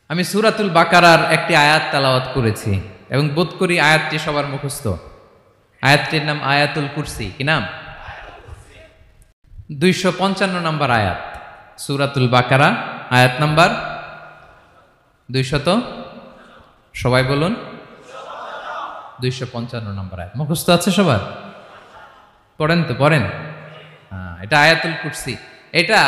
আমি সূরাতুল বাকারার একটি আয়াত তেলাওয়াত করেছি এবং বোধ করি আয়াতটি সবার মুখস্থ। আয়াতটির নাম আয়াতুল কুরসি। কি নাম? 255 নম্বর আয়াত, সূরাতুল বাকারা, আয়াত নাম্বার 200। সবাই বলুন, 255 নম্বর আয়াত। মুখস্থ আছে সবার? পড়েন তো, পড়েন। এটা আয়াতুল কুরসি। এটা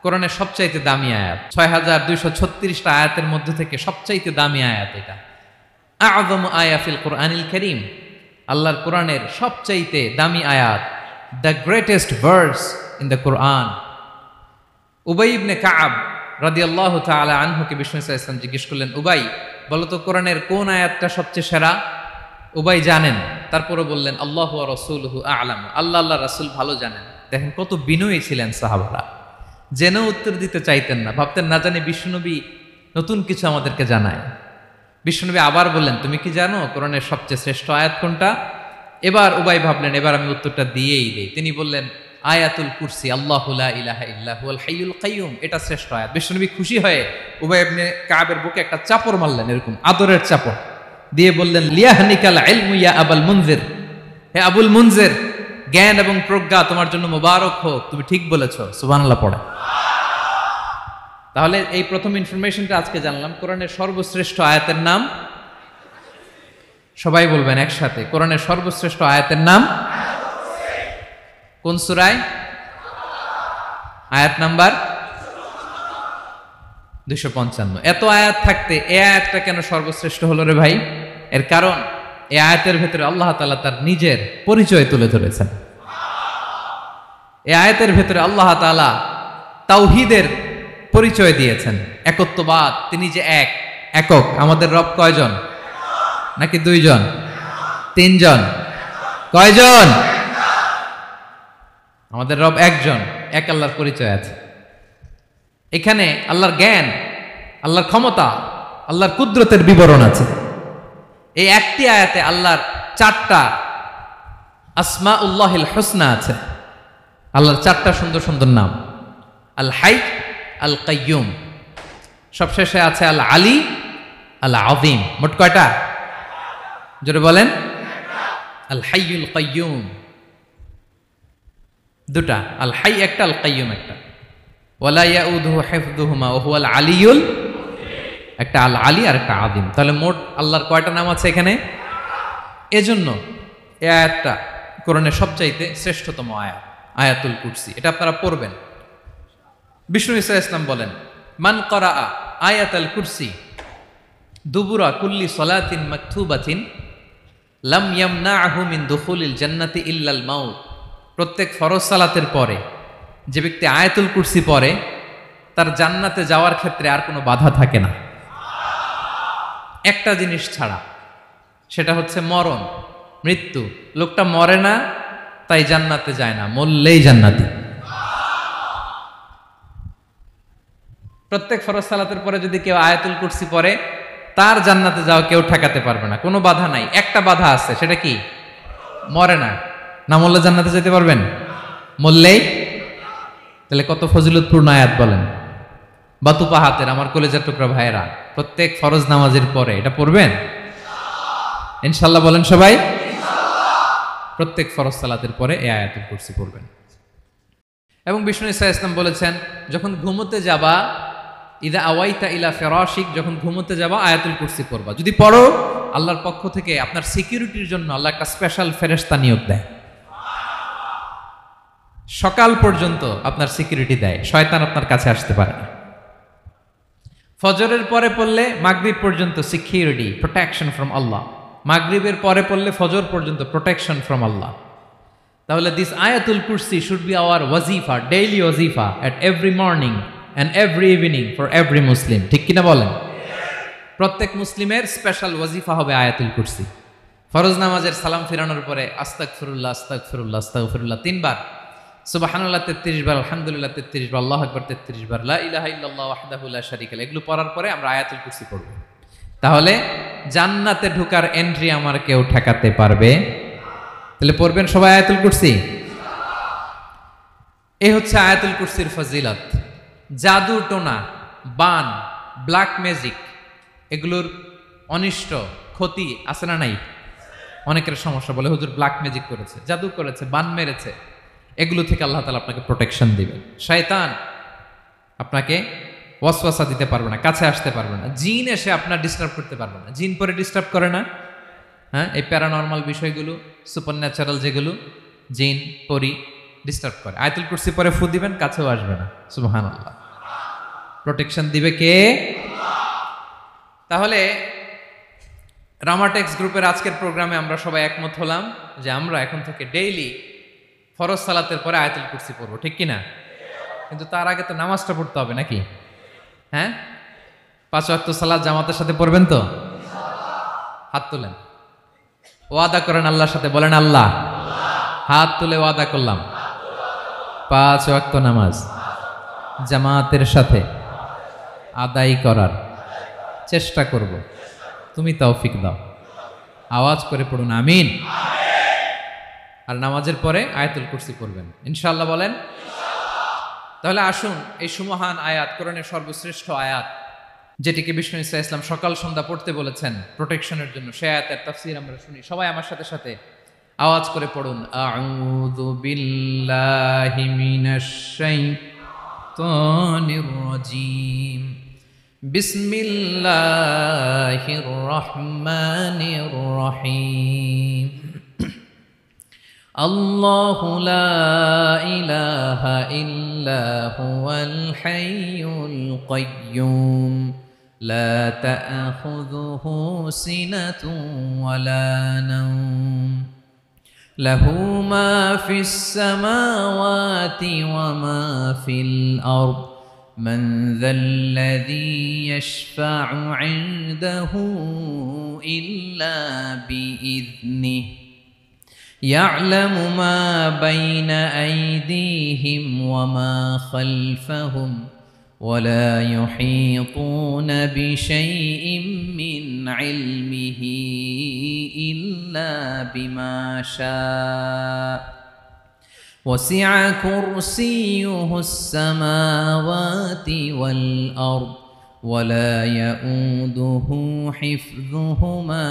কোরআনের সবচাইতে দামি আয়াত। 6236টা আয়াতের মধ্যে থেকে সবচাইতে দামি আয়াত এটা। আযম আয়া ফিল কোরআনিল কারীম, আল্লাহর কোরআনের সবচাইতে দামি আয়াত, the greatest verse in the Quran. Ubai ibn Kab রাদিয়াল্লাহু তাআলা আনহুকে বিষ্ণু সাল্লাল্লাহু আলাইহি ওয়াসাল্লাম জিজ্ঞেস করলেন, উবাই বলো তো কোরআনের কোন আয়াতটা সবচেয়ে সেরা? উবাই জানেন, তারপরে বললেন আল্লাহু ওয়া রাসূলুহু আ'লাম, আল্লাহ রাসূল ভালো জানেন। দেখেন কত বিনয়ী ছিলেন সাহাবারা, জেনেও উত্তর দিতে চাইতেন না, ভাবতেন না জানি বিশ্বনবী নতুন কিছু আমাদেরকে জানায়। বিশ্বনবী আবার বললেন, তুমি কি জানো কোরআনের সবচেয়ে শ্রেষ্ঠ আয়াত কোনটা? এবার উবাই ভাবলেন এবার আমি উত্তরটা দিয়েই দেই। তিনি বললেন আয়াতুল কুরসি, আল্লাহু লা ইলাহা ইল্লা হুয়াল হাইয়ুল কাইয়ুম, এটা শ্রেষ্ঠ আয়াত। বিশ্বনবী খুশি হয়ে উবাই ইবনে কাবের বুকে একটা চাপড় মারলেন, এরকম আদরের চাপড় দিয়ে বললেন, লিয়াহনিকাল ইলমু ইয়া আবুল মুনজির, হে আবুল মুনজির, জ্ঞান এবং প্রজ্ঞা তোমার জন্য মোবারক হোক, তুমি ঠিক বলেছো। সুবহানাল্লাহ পড়ে। তাহলে এই প্রথম ইনফরমেশনটা আজকে জানলাম, কোরআনের সর্বশ্রেষ্ঠ আয়াতের নাম, সবাই বলবেন একসাথে, কোরআনের সর্বশ্রেষ্ঠ আয়াতের নাম কোন সূরায়? আয়াত নাম্বার 255। এত আয়াত থাকতে এই আয়াতটা কেন সর্বশ্রেষ্ঠ হলো রে ভাই? এর কারণ এই আয়াতের ভেতরে আল্লাহ তাআলা তার নিজের পরিচয় তুলে ধরেছেন। এই আয়াতের ভেতরে আল্লাহ তাআলা তাওহীদের পরিচয় দিয়েছেন, একত্ববাদ, তিনি যে একক। আমাদের রব কয়জন? নাকি দুইজন? তিনজন? কয়জন? আমাদের রব একজন, এক আল্লাহর পরিচয় আছে। এখানে আল্লাহর জ্ঞান, আল্লাহর ক্ষমতা, আল্লাহর কুদরতের বিবরণ আছে। এই একটি আয়াতে আল্লাহর 4টা আসমাউল্লাহিল হুসনা আছে। আল্লাহর 4টা সুন্দর সুন্দর নাম, আল হাই, আল কাইয়ুম, সবশেষে আছে আল আলী, আল আযীম। মোট কয়টা? জোরে বলেন। আল হাইয়ুল কাইয়ুম দুটা, আল হাই একটা, আল কাইয়ুম একটা। ওয়ালা ইয়াউদুহু হিফযুহুমা ওয়া হুয়াল আলিয়ুল, একটা আল আলী আর একটা আযীম। তাহলে মোট আল্লাহর কয়টা নাম আছে এখানে? এজন্য এই আয়াতটা কোরআনের সবচাইতে শ্রেষ্ঠতম আয়াত, আয়াতুল কুরসি। এটা আপনারা পড়বেন। বিষ্ণু ঈসা ইসলাম বলেন, মান ক্বারাআ আয়াতুল কুরসি দুবুরা কুল্লি সালাতিন মাকতুবাতিন লাম ইয়ামনাহু মিন দুখুলিল জান্নাতি ইল্লাল মাউত। প্রত্যেক ফরজ সালাতের পরে যে ব্যক্তি আয়াতুল কুরসি পড়ে তার জান্নাতে যাওয়ার ক্ষেত্রে আর কোনো বাধা থাকে না, একটা জিনিস ছাড়া, সেটা হচ্ছে মরণ, মৃত্যু। লোকটা মরে না তাই জান্নাতে যায় না, মরলেই জান্নাতি। প্রত্যেক ফরজ সালাতের পরে যদি কেউ আয়াতুল কুরসি পড়ে তার জান্নাতে যাওয়া কেউ ঠেকাতে পারবে না, কোনো বাধা নাই। একটা বাধা আছে, সেটা কি? মরে না। না মরলে জান্নাতে যেতে পারবেন? মরলেই। তাহলে কত ফজিলতপূর্ণ আয়াত বলেন। বাতুপা হাতের আমার কলেজার টুকরা ভাইয়েরা, প্রত্যেক ফরজ নামাজের পরে এটা পড়বেন ইনশাআল্লাহ। বলেন সবাই, প্রত্যেক ফরজ সালাতের পরে এই আয়াতুল কুরসি পড়বেন। এবং বিষ্ণু ঈসা ইসলাম বলেছেন, যখন ঘুমোতে যাবা, ইদা আওয়াইতা ইলা ফিরাশিক, যখন ঘুমোতে যাবা আয়াতুল কুরসি পড়বা। যদি পড়ো, আল্লাহর পক্ষ থেকে আপনার সিকিউরিটির জন্য আল্লাহ একটা স্পেশাল ফেরেশতা নিয়োগ দেয়। সকাল পর্যন্ত আপনার সিকিউরিটি দেয়, শয়তান আপনার কাছে আসতে পারে না। ফজরের পরে পড়লে মাগরিব পর্যন্ত সিকিউরিটি, প্রোটেকশন ফ্রম আল্লাহ। মাগরিবের পরে পড়লে ফজর পর্যন্ত প্রোটেকশন ফ্রম আল্লাহ। তাহলে দিস আয়াতুল কুরসি শুড বি আওয়ার ওয়াজিফা, ডেইলি ওয়াজিফা at every morning and every evening for every Muslim. ঠিক কিনা বলেন? প্রত্যেক মুসলিমের স্পেশাল ওয়াজিফা হবে আয়াতুল কুরসি। ফরজ নামাজের সালাম ফিরানোর পরে আস্তাগফিরুল্লাহ, আস্তাগফিরুল্লাহ, আস্তাগফিরুল্লাহ 3 বার, সুবহানাল্লাহ 33 বার, আলহামদুলিল্লাহ 33 বার, আল্লাহু আকবার 33 বার, লা ইলাহা ইল্লাল্লাহ ওয়াহদাহু লা শারীকা লাহু। এগুলো পড়ার পরে আমরা আয়াতুল কুরসি পড়ব। তাহলে জান্নাতে ঢোকার এন্ট্রি আমার কেউ ঠেকাতে পারবে? তাহলে পড়বেন সবাই আয়াতুল কুরসি। এই হচ্ছে আয়াতুল কুরসির ফজিলত। জাদু টোনা, বান, ব্ল্যাক ম্যাজিক, এগুলোর অনিষ্ট ক্ষতি আছে না নাই? অনেকের সমস্যা, বলে হুজুর ব্ল্যাক ম্যাজিক করেছে, জাদু করেছে, বান মেরেছে। এগুলো থেকে আল্লাহ তাআলা আপনাকে প্রোটেকশন দিবেন। শয়তান আপনাকে ওয়াসওয়াসা দিতে পারবে না, কাছে আসতে পারবে না। জিন এসে আপনার ডিস্টার্ব করতে পারবে না। জিন পরে ডিস্টার্ব করে না? হ্যাঁ, এই প্যারানর্মাল বিষয়গুলো, সুপার ন্যাচারাল যেগুলো, জিন পরি ডিস্টার্ব করে। আয়াতুল কুরসি পরে ফু দিবেন, কাছেও আসবে না। সুবহানাল্লাহ। প্রোটেকশন দিবে কে? তাহলে রামাটেক্স গ্রুপের আজকের প্রোগ্রামে আমরা সবাই একমত হলাম যে আমরা এখন থেকে ডেইলি ফরজ সালাতের পরে আয়াতুল কুরসি পড়বো, ঠিক কিনা? কিন্তু তার আগে তো নামাজটা পড়তে হবে নাকি? হ্যাঁ, 5 ওয়াক্ত সালাত জামাতের সাথে পড়বেন তো? হাত তুলেন, ওয়াদা করেন আল্লাহর সাথে, বলেন আল্লাহ, হাত তুলে ওয়াদা করলাম 5 ওয়াক্ত নামাজ জামাতের সাথে আদায় করার চেষ্টা করব, তুমি তৌফিক দাও। আওয়াজ করে পড়ুন আমিন। আর নামাজের পরে আয়াতুল কুরসি পড়বেন ইনশাআল্লাহ, বলেন। তাহলে আসুন এই সুমহান আয়াত, কোরআনের সর্বশ্রেষ্ঠ আয়াত, যেটিকে বিষ্ণু ঈসা ইসলাম সকাল সন্ধ্যা পড়তে বলেছেন প্রোটেকশনের জন্য, সে আয়াতের তাফসীর আমরা শুনি। সবাই আমার সাথে সাথে আওয়াজ করে পড়ুন, আউযু বিল্লাহি মিনাশ শাইতানির রাজীম, বিসমিল্লাহির রহমানির রহিম। আল্লাহু লা ইলাহা ইল্লা হুয়াল হাইয়ুল কাইয়্যুম, লা তা'খুযুহু সিনাতুন ওয়ালা নাওম, লাহু মা ফিস সামাওয়াতি ওয়া মা ফিল আরদ, মান যাল্লাযী ইয়াশফা'ু 'ইনদাহু ইল্লা বিইذনিহি, يعلم ما بين أيديهم وما خلفهم ولا يحيطون بشيء من علمه إلا بما شاء وسع كرسيه السماوات والأرض ولا يؤوده حفظهما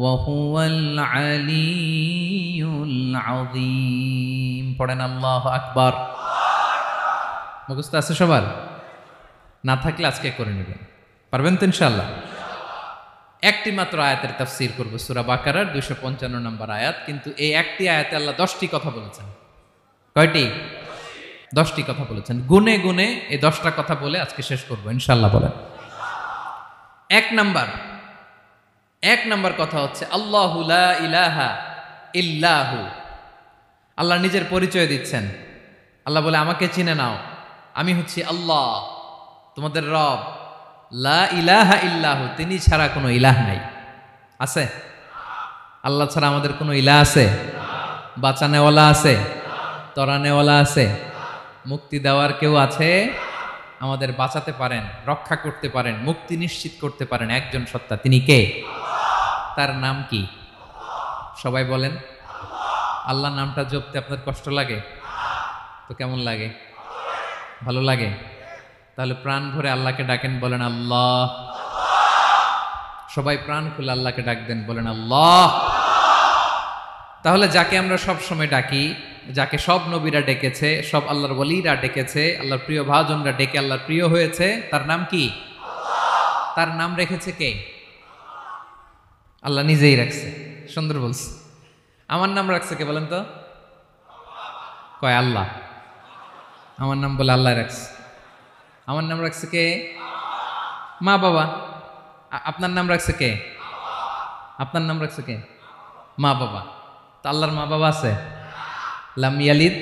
وهو العلي العظيم। পড়েন আল্লাহু আকবার। মুখস্থ আছে সবার? না থাকলে আজকে করে নেবেন, পারবেন তো ইনশাআল্লাহ। একটি মাত্র আয়াতের তাফসীর করব, সূরা বাকারার 255 নম্বর আয়াত। কিন্তু এই একটি আয়াতে আল্লাহ 10টি কথা বলেছেন। কয়টি? 10টি কথা বলেছেন। গুনে গুনে এই 10টা কথা বলে আজকে শেষ করব ইনশাআল্লাহ। বলেন। এক নাম্বার কথা হচ্ছে আল্লাহু লা ইলাহা ইল্লাহু। আল্লাহ নিজের পরিচয় দিচ্ছেন। আল্লাহ বলে, আমাকে চিনে নাও, আমি হচ্ছি আল্লাহ তোমাদের রব। লা ইলাহা ইল্লাহু, তিনি ছাড়া কোনো ইলাহ নাই। আছে? আল্লাহ ছাড়া আমাদের কোনো ইলাহ আছে? বাঁচানেওয়ালা আছে? তরানেওয়ালা আছে? মুক্তি দেওয়ার কেউ আছে? আমাদের বাঁচাতে পারেন, রক্ষা করতে পারেন, মুক্তি নিশ্চিত করতে পারেন একজন সত্তা, তিনি কে? তার নাম কি? সবাই বলেন। আল্লাহ নামটা জপতে আপনার কষ্ট লাগে তো কেমন লাগে? ভালো লাগে? তাহলে প্রাণ ভরে আল্লাহকে ডাকেন, বলেন আল্লাহ। সবাই প্রাণ খুলে আল্লাহকে ডাক দেন, বলেন আল্লাহ। তাহলে যাকে আমরা সব সময় ডাকি, যাকে সব নবীরা ডেকেছে, সব আল্লাহর ওলিরা ডেকেছে, আল্লাহর প্রিয় ভাজনরা ডেকে আল্লাহর প্রিয় হয়েছে, তার নাম কি? তার নাম রেখেছে কে? আল্লাহ নিজেই রাখছে। সুন্দর বলছে। আমার নাম রাখছে কে বলেন তো? কয় আল্লাহ। আমার নাম বলে আল্লাহ রাখছে। আমার নাম রাখছে কে? মা বাবা। আপনার নাম রাখছে কে? আপনার নাম রাখছে কে? মা বাবা। তো আল্লাহর মা বাবা আছে? লাম ইয়ালিদ।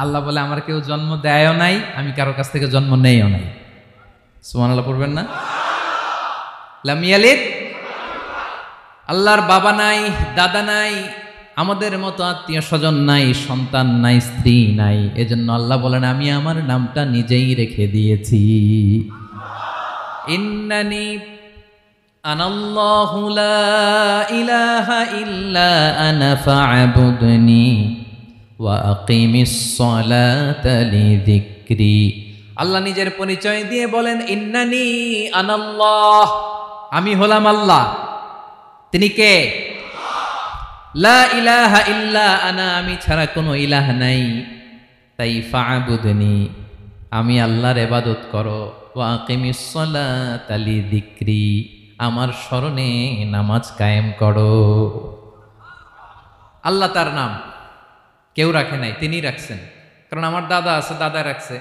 আল্লাহ বলে, আমার কেউ জন্ম দেয়ও নাই, আমি কারো কাছ থেকে জন্ম নেইও নাই। সুবহানাল্লাহ পড়বেন না? লাম ইয়ালিদ। আল্লাহর বাবা নাই, দাদা নাই, আমাদের মতো আত্মীয় স্বজন নাই, সন্তান নাই, স্ত্রী নাই। এজন্য আল্লাহ বলেন, আমি আমার নামটা নিজেই রেখে দিয়েছি। ইন্নানি আনাল্লাহু লা ইলাহা ইল্লা আনা ফা'বুদনি ওয়া আকিমিস সালাতা লিযিকরি। আল্লাহ নিজের পরিচয় দিয়ে বলেন ইন্নানি আনাল্লাহ, আমি হলাম আল্লাহ। তিনি কে? লা ইলাহা ইল্লা আনা, আমি ছাড়া কোনো ইলাহ নাই। তাই ফা'বুদনি, আমি আল্লাহর ইবাদত করো। ওয়া আকিমিস সালাতা লিযিকরি, আমার স্মরণে নামাজ কায়েম করো। আল্লাহ তার নাম কেউ রাখে নাই, তিনি রাখছেন। কারণ আমার দাদা আছে, দাদা রাখছে।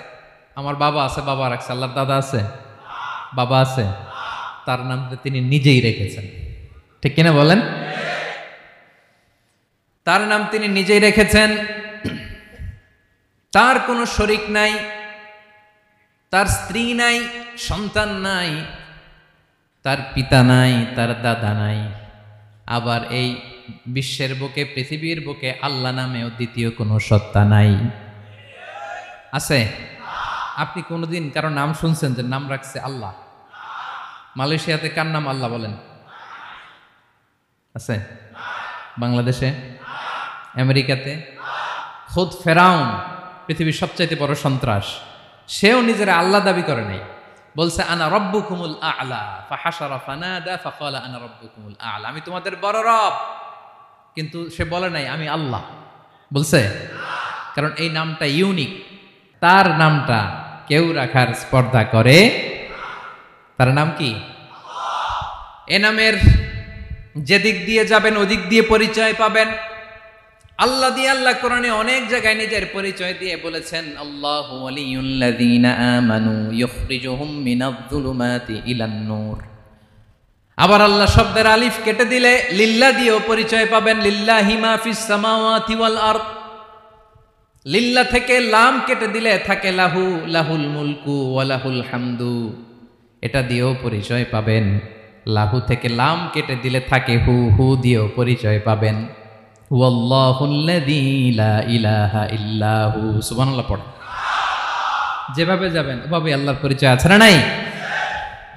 আমার বাবা আছে, বাবা রাখছে। আল্লাহর দাদা আছে, বাবা আছে? তার নামটা তিনি নিজেই রেখেছেন। ঠিক কিনা বলেন? তার নাম তিনি নিজেই রেখেছেন। তার কোনো শরীক নাই, তার স্ত্রী নাই, সন্তান নাই, তার পিতা নাই, তার দাদা নাই। আবার এই বিশ্বের বুকে, পৃথিবীর বুকে আল্লাহ নামেও দ্বিতীয় কোনো সত্তা নাই। আছে? আপনি কোনোদিন কারো নাম শুনছেন যে নাম রাখছে আল্লাহ? মালয়েশিয়াতে কার নাম আল্লাহ বলেন? আছে? বাংলাদেশে? আমেরিকাতে? খুদ ফেরাউন, পৃথিবীর সবচাইতে বড় সন্ত্রাস, সেও নিজের আল্লাহ দাবি করে নাই। বলছে আনা রব্বুকুমুল আ'লা, ফাহাশারা ফানাদা ফাকালা আনা রব্বুকুমুল আ'লা, আমি তোমাদের বড় রব। কিন্তু সে বলে নাই আমি আল্লাহ। বলছে? কারণ এই নামটা ইউনিক। তার নামটা কেউ রাখার স্পর্ধা করে। তার নাম কি? এ নামের যেদিক দিয়ে যাবেন ওদিক দিয়ে পরিচয় পাবেন। আল্লাহ দিয়ে আল্লাহ কোরআনে অনেক জায়গায় নিজের পরিচয় দিয়ে বলেছেন আল্লাহু ওয়ালিয়ুল্লাযীনা আমানু ইখরিজুহুম মিনায-যুলুমাতি ইলান-নূর। আবার আল্লাহ শব্দের আলিফ কেটে দিলে লিল্লাহ দিয়েও পরিচয় পাবেন। লিল্লাহি মা ফিস সামাওয়াতি ওয়াল আরদ। লিল্লাহ থেকে লাম কেটে দিলে থাকে লাহু, লাহুল মুলকু ওয়া লাহুল হামদু, এটা দিয়েও পরিচয় পাবেন। লাহু থেকে লাম কেটে দিলে থাকে হু, হু দিয়েও পরিচয় পাবেন। হুয়াল্লাহুল্লাযী লা ইলাহা ইল্লাহু। সুবহানাল্লাহ পড়ে। যেভাবে যাবেন ওভাবে আল্লাহর পরিচয় আছে না নাই?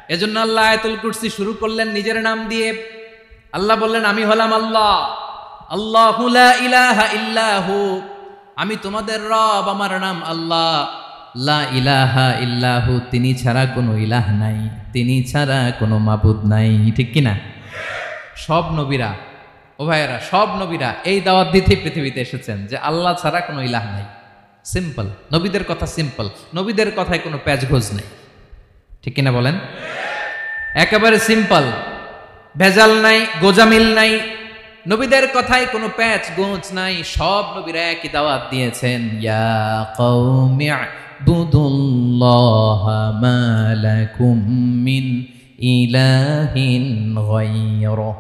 এজন্য আল্লাহ আয়াতুল কুরসি শুরু করলেন নিজের নাম দিয়ে। আল্লাহ বললেন আমি হলাম আল্লাহ, আল্লাহু লা ইলাহা ইল্লাহু, আমি তোমাদের রব, আমার নাম আল্লাহ। লা ইলাহা ইল্লাহু, তিনি ছাড়া কোনো ইলাহ নাই, তিনি ছাড়া কোনো মাবুদ নাই। ঠিক কিনা? সব নবীরা, ও ভাইয়েরা, সব নবীরা এই দাওয়াত দিতে পৃথিবীতে এসেছেন যে আল্লাহ ছাড়া কোনো ইলাহ নাই। সিম্পল, নবীদের কথা সিম্পল, নবীদের কথায় কোনো প্যাচগোজ নেই। ঠিক কিনা বলেন? একেবারে সিম্পল, ভেজাল নাই, গোজামিল নাই, নবীদের কথায় কোনো প্যাচ গোঁজ নাই। সব নবীরা একই দাওয়াত দিয়েছেন, ইয়া কওমি ইবুদুল্লাহা মা লাকুম মিন ইলাহিন গায়রুহু।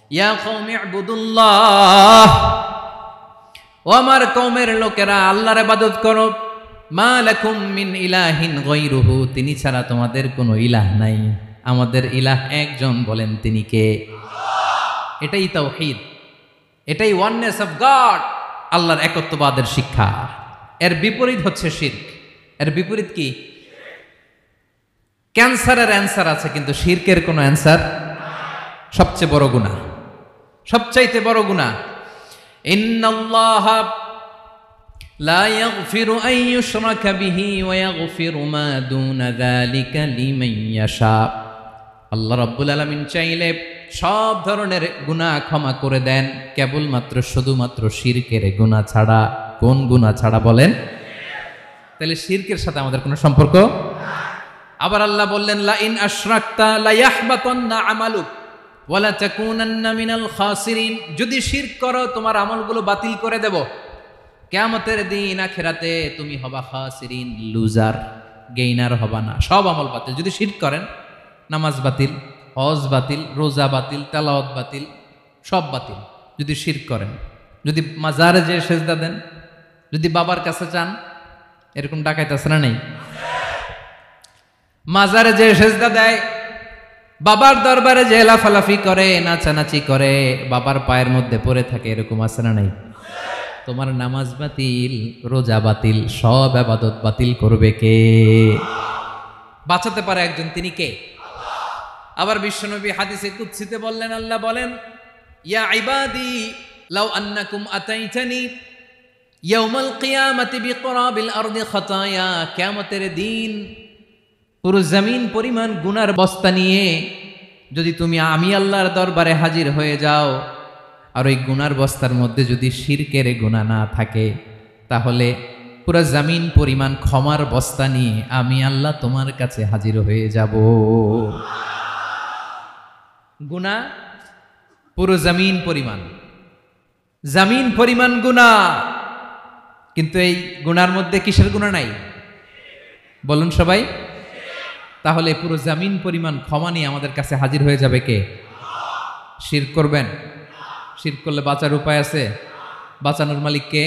ইয়া কওমি ইবুদুল্লাহ, ও আমার কওমের লোকেরা আল্লাহর ইবাদত করো। মা লাকুম মিন ইলাহিন গায়রুহু, তিনি ছাড়া তোমাদের কোনো ইলাহ নাই। আমাদের ইলাহ একজন, বলেন তিনি কে? এটাই তাওহীদ, এটাই ওয়াননেস অফ গড, আল্লাহর একত্ববাদের শিক্ষা। এর বিপরীত হচ্ছে শিরক। এর বিপরীত কি? ক্যান্সারের অ্যান্সার আছে কিন্তু শিরকের কোনো অ্যান্সার। সবচেয়ে বড় গুনাহ, সবচাইতে বড় গুনাহ। ইন্নাল্লাহা লা ইয়াগফিরু আন ইউশরাকা বিহি ওয়া ইয়াগফিরু মা দুনা যালিকা লিমান ইয়াশা। আল্লাহ রাব্বুল আলামিন চাইলে সব ধরনের গুনাহ ক্ষমা করে দেন, কেবলমাত্র শুধুমাত্র শিরকের গুনাহ ছাড়া। কোন গুনাহ ছাড়া বলেন? তাহলে শিরকের সাথে আমাদের কোনো সম্পর্ক। আবার আল্লাহ বললেন লা ইন আশরাকতা লা ইয়াহবাতান্না আমালুক ওয়া লা তাকুনান্না মিনাল খাসিরিন। যদি শিরক করো তোমার আমলগুলো বাতিল করে দেব, কিয়ামতের দিন আখিরাতে তুমি হবা খাসিরিন, লুজার, গেইনার হবা না। সব আমল বাতিল যদি শিরক করেন। নামাজ বাতিল, হজ বাতিল, রোজা বাতিল, তেলাওয়াত বাতিল, সব বাতিল যদি শিরক করেন। যদি মাজারে যে সেজদা দেন, যদি বাবার কাছে চান, এরকম ডাকাইতে আছে না নেই? মাজারে যে সেজদা দেয়, বাবার দরবারে যে লাফালাফি করে, নাচানাচি করে, বাবার পায়ের মধ্যে পড়ে থাকে, এরকম আছে না নাই? তোমার নামাজ বাতিল, রোজা বাতিল, সব ইবাদত বাতিল করবে কে? বাঁচাতে পারে একজন, তিনি কে? আবার বিশ্বনবী হাদিসে কুদসিতে বললেন, আল্লাহ বলেন ইয়া ইবাদি লাউ আন্নাকুম আতাইতানি ইয়াউমাল কিয়ামাতি বিকরাবিল আরদি খাতায়া, কিয়ামতের দিন পুরো জমিন পরিমাণ গুনার বস্তা নিয়ে যদি তুমি আমি আল্লাহর দরবারে হাজির হয়ে যাও, আর ওই গুনার বস্তার মধ্যে যদি শিরকের গুনাহ না থাকে, তাহলে পুরো জমিন পরিমাণ ক্ষমার বস্তা নিয়ে আমি আল্লাহ তোমার কাছে হাজির হয়ে যাব। গুনাহ পুরো জমিন পরিমাণ গুনাহ, কিন্তু এই গুনার মধ্যে কিসের গুনাহ নাই? বলুন সবাই। তাহলে পুরো জমিন পরিমাণ ক্ষমা নিয়ে আমাদের কাছে হাজির হয়ে যাবে কে? শিরক করবেন? শিরক করলে বাঁচার উপায় আছে? বাঁচানোর মালিক কে?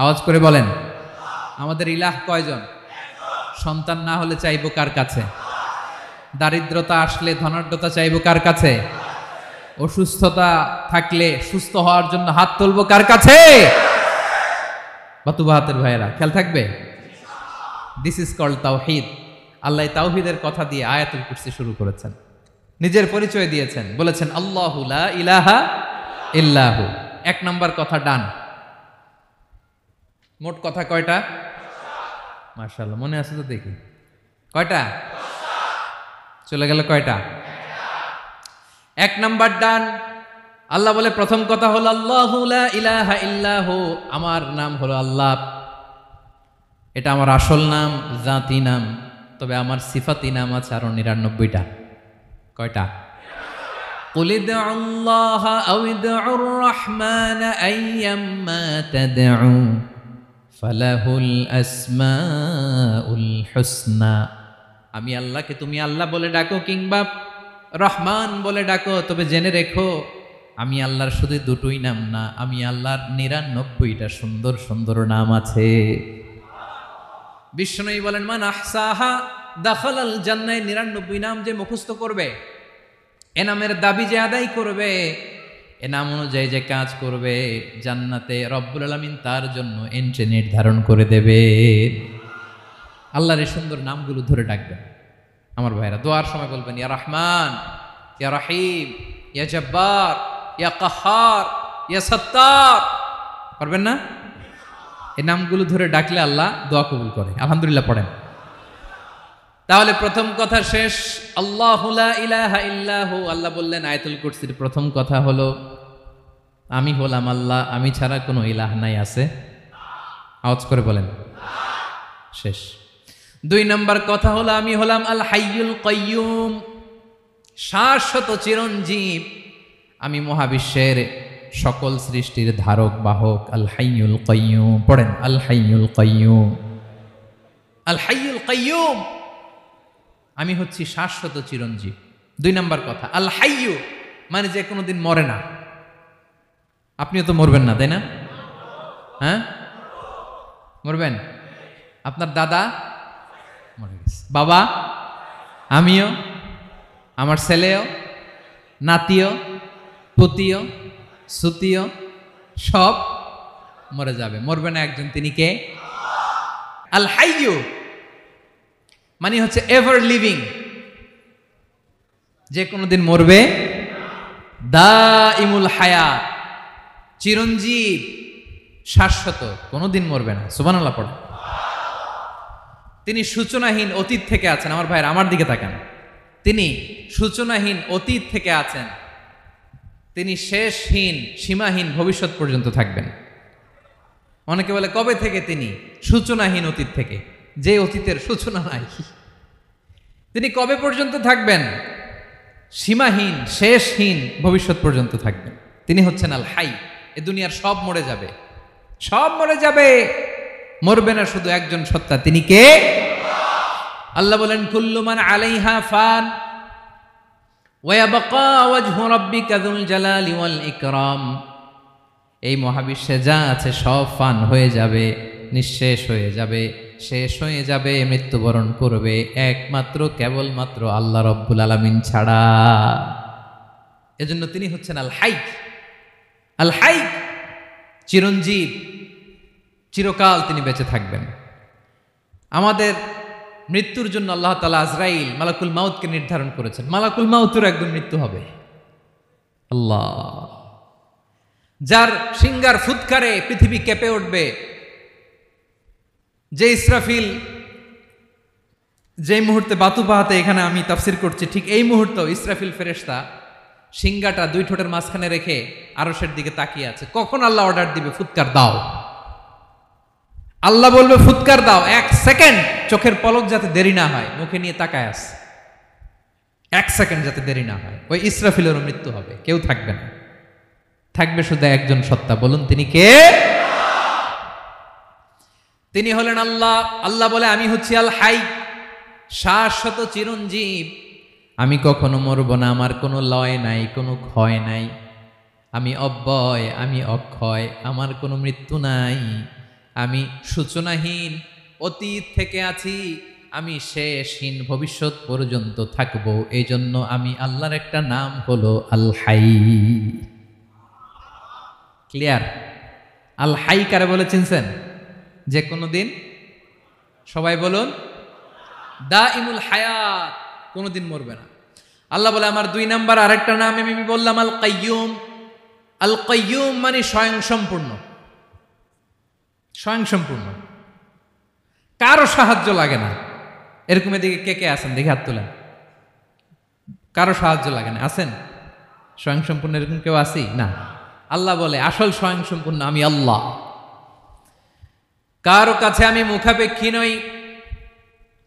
আওয়াজ করে বলেন। আমাদের ইলাহ কয়জন? সন্তান না হলে চাইবো কার কাছে? দারিদ্রতা আসলে ধনাঢ্যতা চাইবো কার কাছে? অসুস্থতা থাকলে সুস্থ হওয়ার জন্য হাত তুলবো কার কাছে? বাতুবাহাতের ভাইয়েরা খেয়াল থাকবে। দিস ইজ কল্ড তাওহীদ। আল্লাহ তাওহীদের কথা দিয়ে আয়াতুল কুরসি শুরু করেছেন, নিজের পরিচয় দিয়েছেন, বলেছেন আল্লাহু লা ইলাহা ইল্লাহু। এক নাম্বার কথা ডান। মোট কথা কয়টা? মাশাআল্লাহ, মনে আছে তো দেখি। কয়টা? চলে গেল কয়টা? এক নাম্বার ডান। আল্লাহ বলে প্রথম কথা হলো আল্লাহু লা ইলাহা ইল্লাহু, আমার নাম হলো আল্লাহ। এটা আমার আসল নাম, জাতি নাম। তবে আমার সিফাতি নাম আছে আরো ৯৯টা। কয়টা? কুল ইদউল্লাহা আও ইদউর রাহমান আইয়াম্মা তাদউ ফালাহুল আসমাউল হুসনা। আমি আল্লাহকে তুমি আল্লাহ বলে ডাকো কিংবা রহমান বলে ডাকো, তবে জেনে রেখো আমি আল্লাহর শুধু দুটোই নাম না, আমি আল্লাহর ৯৯টা সুন্দর সুন্দর নাম আছে। বিষ্ণুই বলেন মান আহসাহা দাখালাল জান্নাহ। ৯৯ নাম যে মুখস্থ করবে, এ নামের দাবি যে আদায় করবে, এ নাম অনুযায়ী যে কাজ করবে, জান্নাতে রব্বুল আলামিন তার জন্য এন্ট্রি নির্ধারণ করে দেবে। আল্লাহর এই সুন্দর নামগুলো ধরে ডাকবেন। আমার ভাইরা দোয়ার সময় বলবেন ইয়া রহমান, ইয়া রহিম, ইয়া জব্বার, ইয়া কাহ্হার, ইয়া সত্তার। পারবেন না? এই নামগুলো ধরে ডাকলে আল্লাহ দোয়া কবুল করে। আলহামদুলিল্লাহ পড়েন। তাহলে প্রথম কথা শেষ। আল্লাহু লা ইলাহা ইল্লাহু। আল্লাহ বললেন আয়াতুল কুরসির প্রথম কথা হলো আমি হলাম আল্লাহ, আমি ছাড়া কোনো ইলাহ নাই। আছে? আওয়াজ করে বলেন। শেষ। ২ নম্বর কথা হলো আমি হলাম আল হাইয়ুল কাইয়ুম, শাশ্বত চিরঞ্জীব। আমি মহাবিশ্বের সকল সৃষ্টির ধারক বাহক। আল হাইয়ুল কাইয়ুম। পড়েন আল হাইয়ুল কাইয়ুম। আল হাইয়ুল কাইয়ুম, আমি হচ্ছি শাশ্বত চিরঞ্জীব। ২ নম্বর কথা আল হাইয়ু, মানে যে কোনোদিন মরে না। আপনিও তো মরবেন না, তাই না? হ্যাঁ, মরবেন। আপনার দাদা মরে গেছে, বাবা, আমিও, আমার ছেলেও, নাতিও, পুতিও, সুতিও সব মরে যাবে। মরবে না একজন, তিনি কে? আল হাইয়ু মানে হচ্ছে এভার লিভিং, যে কোনোদিন মরবে। দাইমুল হায়াত, চিরঞ্জীব, শাশ্বত, কোনোদিন মরবে না। সুবহানাল্লাহ পড়ে। তিনি সূচনাহীন অতীত থেকে আছেন। আমার ভাইয়ের আমার দিকে তাকান। তিনি সূচনাহীন অতীত থেকে আছেন, তিনি শেষহীন সীমাহীন ভবিষ্যৎ পর্যন্ত থাকবেন। অনেকে বলে কবে থেকে? তিনি সূচনাহীন অতীত থেকে, যে অতীতের সূচনা নাই। তিনি কবে পর্যন্ত থাকবেন? সীমাহীন শেষহীন ভবিষ্যৎ পর্যন্ত থাকবেন। তিনি হচ্ছেন আল হাই। এ দুনিয়ার সব মরে যাবে, সব মরে যাবে, মরবে না শুধু একজন সত্তা। তিনি কে? আল্লাহ বলেন কুল্লু মান আলাইহা ফান ওয়া ইয়াবকা ওয়াজহু রাব্বিকা যুল জালালি ওয়াল ইকরাম। এই মহাবিশ্বে যা আছে সব ফান হয়ে যাবে, নিঃশেষ হয়ে যাবে, শেষ হয়ে যাবে, মৃত্যুবরণ করবে, একমাত্র কেবলমাত্র আল্লাহ রব্বুল আলামিন ছাড়া। এজন্য তিনি হচ্ছেন আল হাই। আল হাই, চিরঞ্জীব, চিরকাল তিনি বেঁচে থাকবেন। আমাদের মৃত্যুর জন্য আল্লাহ তাআলা আজরাইল মালাকুল মাউতকে নির্ধারণ করেছেন। মালাকুল মাউতের একদম মৃত্যু হবে। আল্লাহ, যার সিঙ্গার ফুৎকারে পৃথিবী কেঁপে উঠবে, যে ইসরাফিল যে মুহূর্তে বাতু পাহাতে এখানে আমি তাফসির করছি, ঠিক এই মুহূর্তে ইসরাফিল ফেরেশতা সিঙ্গাটা দুই ঠোঁটের মাঝখানে রেখে আরশের দিকে তাকিয়ে আছে। কখন আল্লাহ অর্ডার দিবে ফুৎকার দাও, আল্লাহ বলবে ফুৎকার দাও, 1 সেকেন্ড চোখের পলক যাতে দেরি না হয়, মুখে নিয়ে তাকায় আছে, 1 সেকেন্ড যাতে দেরি না হয়, ওই ইসরাফিলেরও মৃত্যু হবে, কেউ থাকবে না, থাকবে শুধু একজন সত্তা। বলুন তিনি কে? তিনি হলেন আল্লাহ। আল্লাহ বলে আমি হচ্ছি আল হাই, শাশ্বত চিরঞ্জীব, আমি কখনো মরব না, আমার কোনো লয় নাই, কোনো ক্ষয় নাই, আমি অব্যয়, আমি অক্ষয়, আমার কোনো মৃত্যু নাই, আমি সূচনাহীন, অতীত থেকে আছি, আমি শেষহীন, ভবিষ্যৎ পর্যন্ত থাকবো। এই জন্য আমি আল্লাহর একটা নাম হলো আল হাই। ক্লিয়ার? আল হাই কারে বলে চিনছেন? যে কোনো দিন, সবাই বলুন, দাইমুল হায়াত, কোনোদিন মরবে না। আল্লাহ বলে আমার 2 নাম্বার আরেকটা নাম আমি বললাম আল কাইয়ুম। আল কাইয়ুম মানে স্বয়ং সম্পূর্ণ, স্বয়ং সম্পূর্ণ, কারো সাহায্য লাগে না। এরকম এদিকে কে কে আছেন দেখে হাত তোলেন। কারো সাহায্য লাগে না, আছেন? স্বয়ং সম্পূর্ণ এরকম কেউ আছি না? আল্লাহ বলে আসল স্বয়ং সম্পূর্ণ আমি আল্লাহ, কারো কাছে আমি মুখাপেক্ষী নই।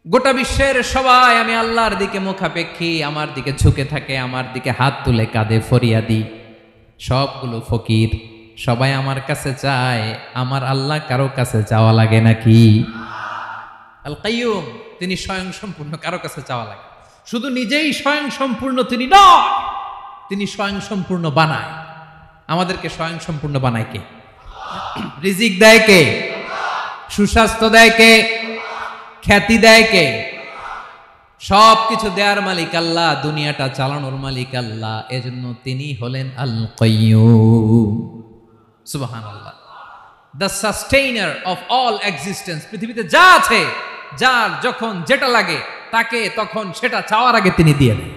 গোটা বিশ্বের সবাই আমি আল্লাহর দিকে মুখাপেক্ষী, আমার দিকে ঝুঁকে থাকে, আমার দিকে হাত তুলে কাঁদে ফরিয়াদি, সবগুলো ফকির, সবাই আমার কাছে চায়। আমার আল্লাহ কারো কাছে চাওয়া লাগে নাকি? আল কাইয়ুম, তিনি স্বয়ং সম্পূর্ণ, কারো কাছে চাওয়া লাগে। শুধু নিজেই স্বয়ং সম্পূর্ণ তিনি নয়, তিনি স্বয়ং সম্পূর্ণ বানায়। আমাদেরকে স্বয়ং সম্পূর্ণ বানায় কে? রিজিক দেয় কে? সুস্বাস্থ্য দেয় কে? খ্যাতি দেয় কে? সব কিছু দেওয়ার মালিক আল্লাহ, দুনিয়াটা চালানোর মালিক আল্লাহ। এজন্য তিনি হলেন আল কাইয়ুম। সুবহানাল্লাহ। The sustainer of all existence. পৃথিবীতে যা আছে, যার যখন যেটা লাগে তাকে তখন সেটা চাওয়ার আগে তিনি দিয়ে দেন।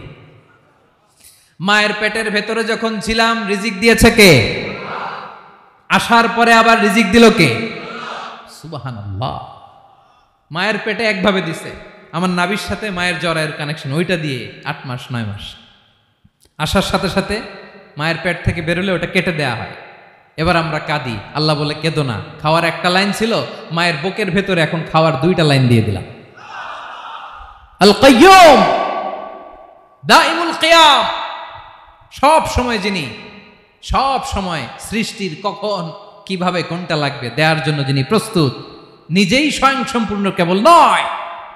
মায়ের পেটের ভেতরে যখন ছিলাম রিজিক দিয়েছে কে? আসার পরে আবার রিজিক দিল কে? সুবহানাল্লাহ। মায়ের পেটে একভাবে দিছে, আমার নাভির সাথে মায়ের জরায়ের কানেকশন, ওইটা দিয়ে 8 মাস 9 মাস আসার সাথে সাথে মায়ের পেট থেকে বেরোলে ওটা কেটে দেয়া হয়। এবার আমরা কাঁদি, আল্লাহ বলে কেঁদো না, খাওয়ার একটা লাইন ছিল, মায়ের বুকের ভেতরে এখন খাওয়ার 2টা লাইন দিয়ে দিলাম। আল কাইয়ুম, দাইমুল কিয়াম, সব সময় যিনি, সব সময় সৃষ্টির কখন কিভাবে কোনটা লাগবে দেওয়ার জন্য যিনি প্রস্তুত, নিজেই স্বয়ং সম্পূর্ণ কেবল নয়,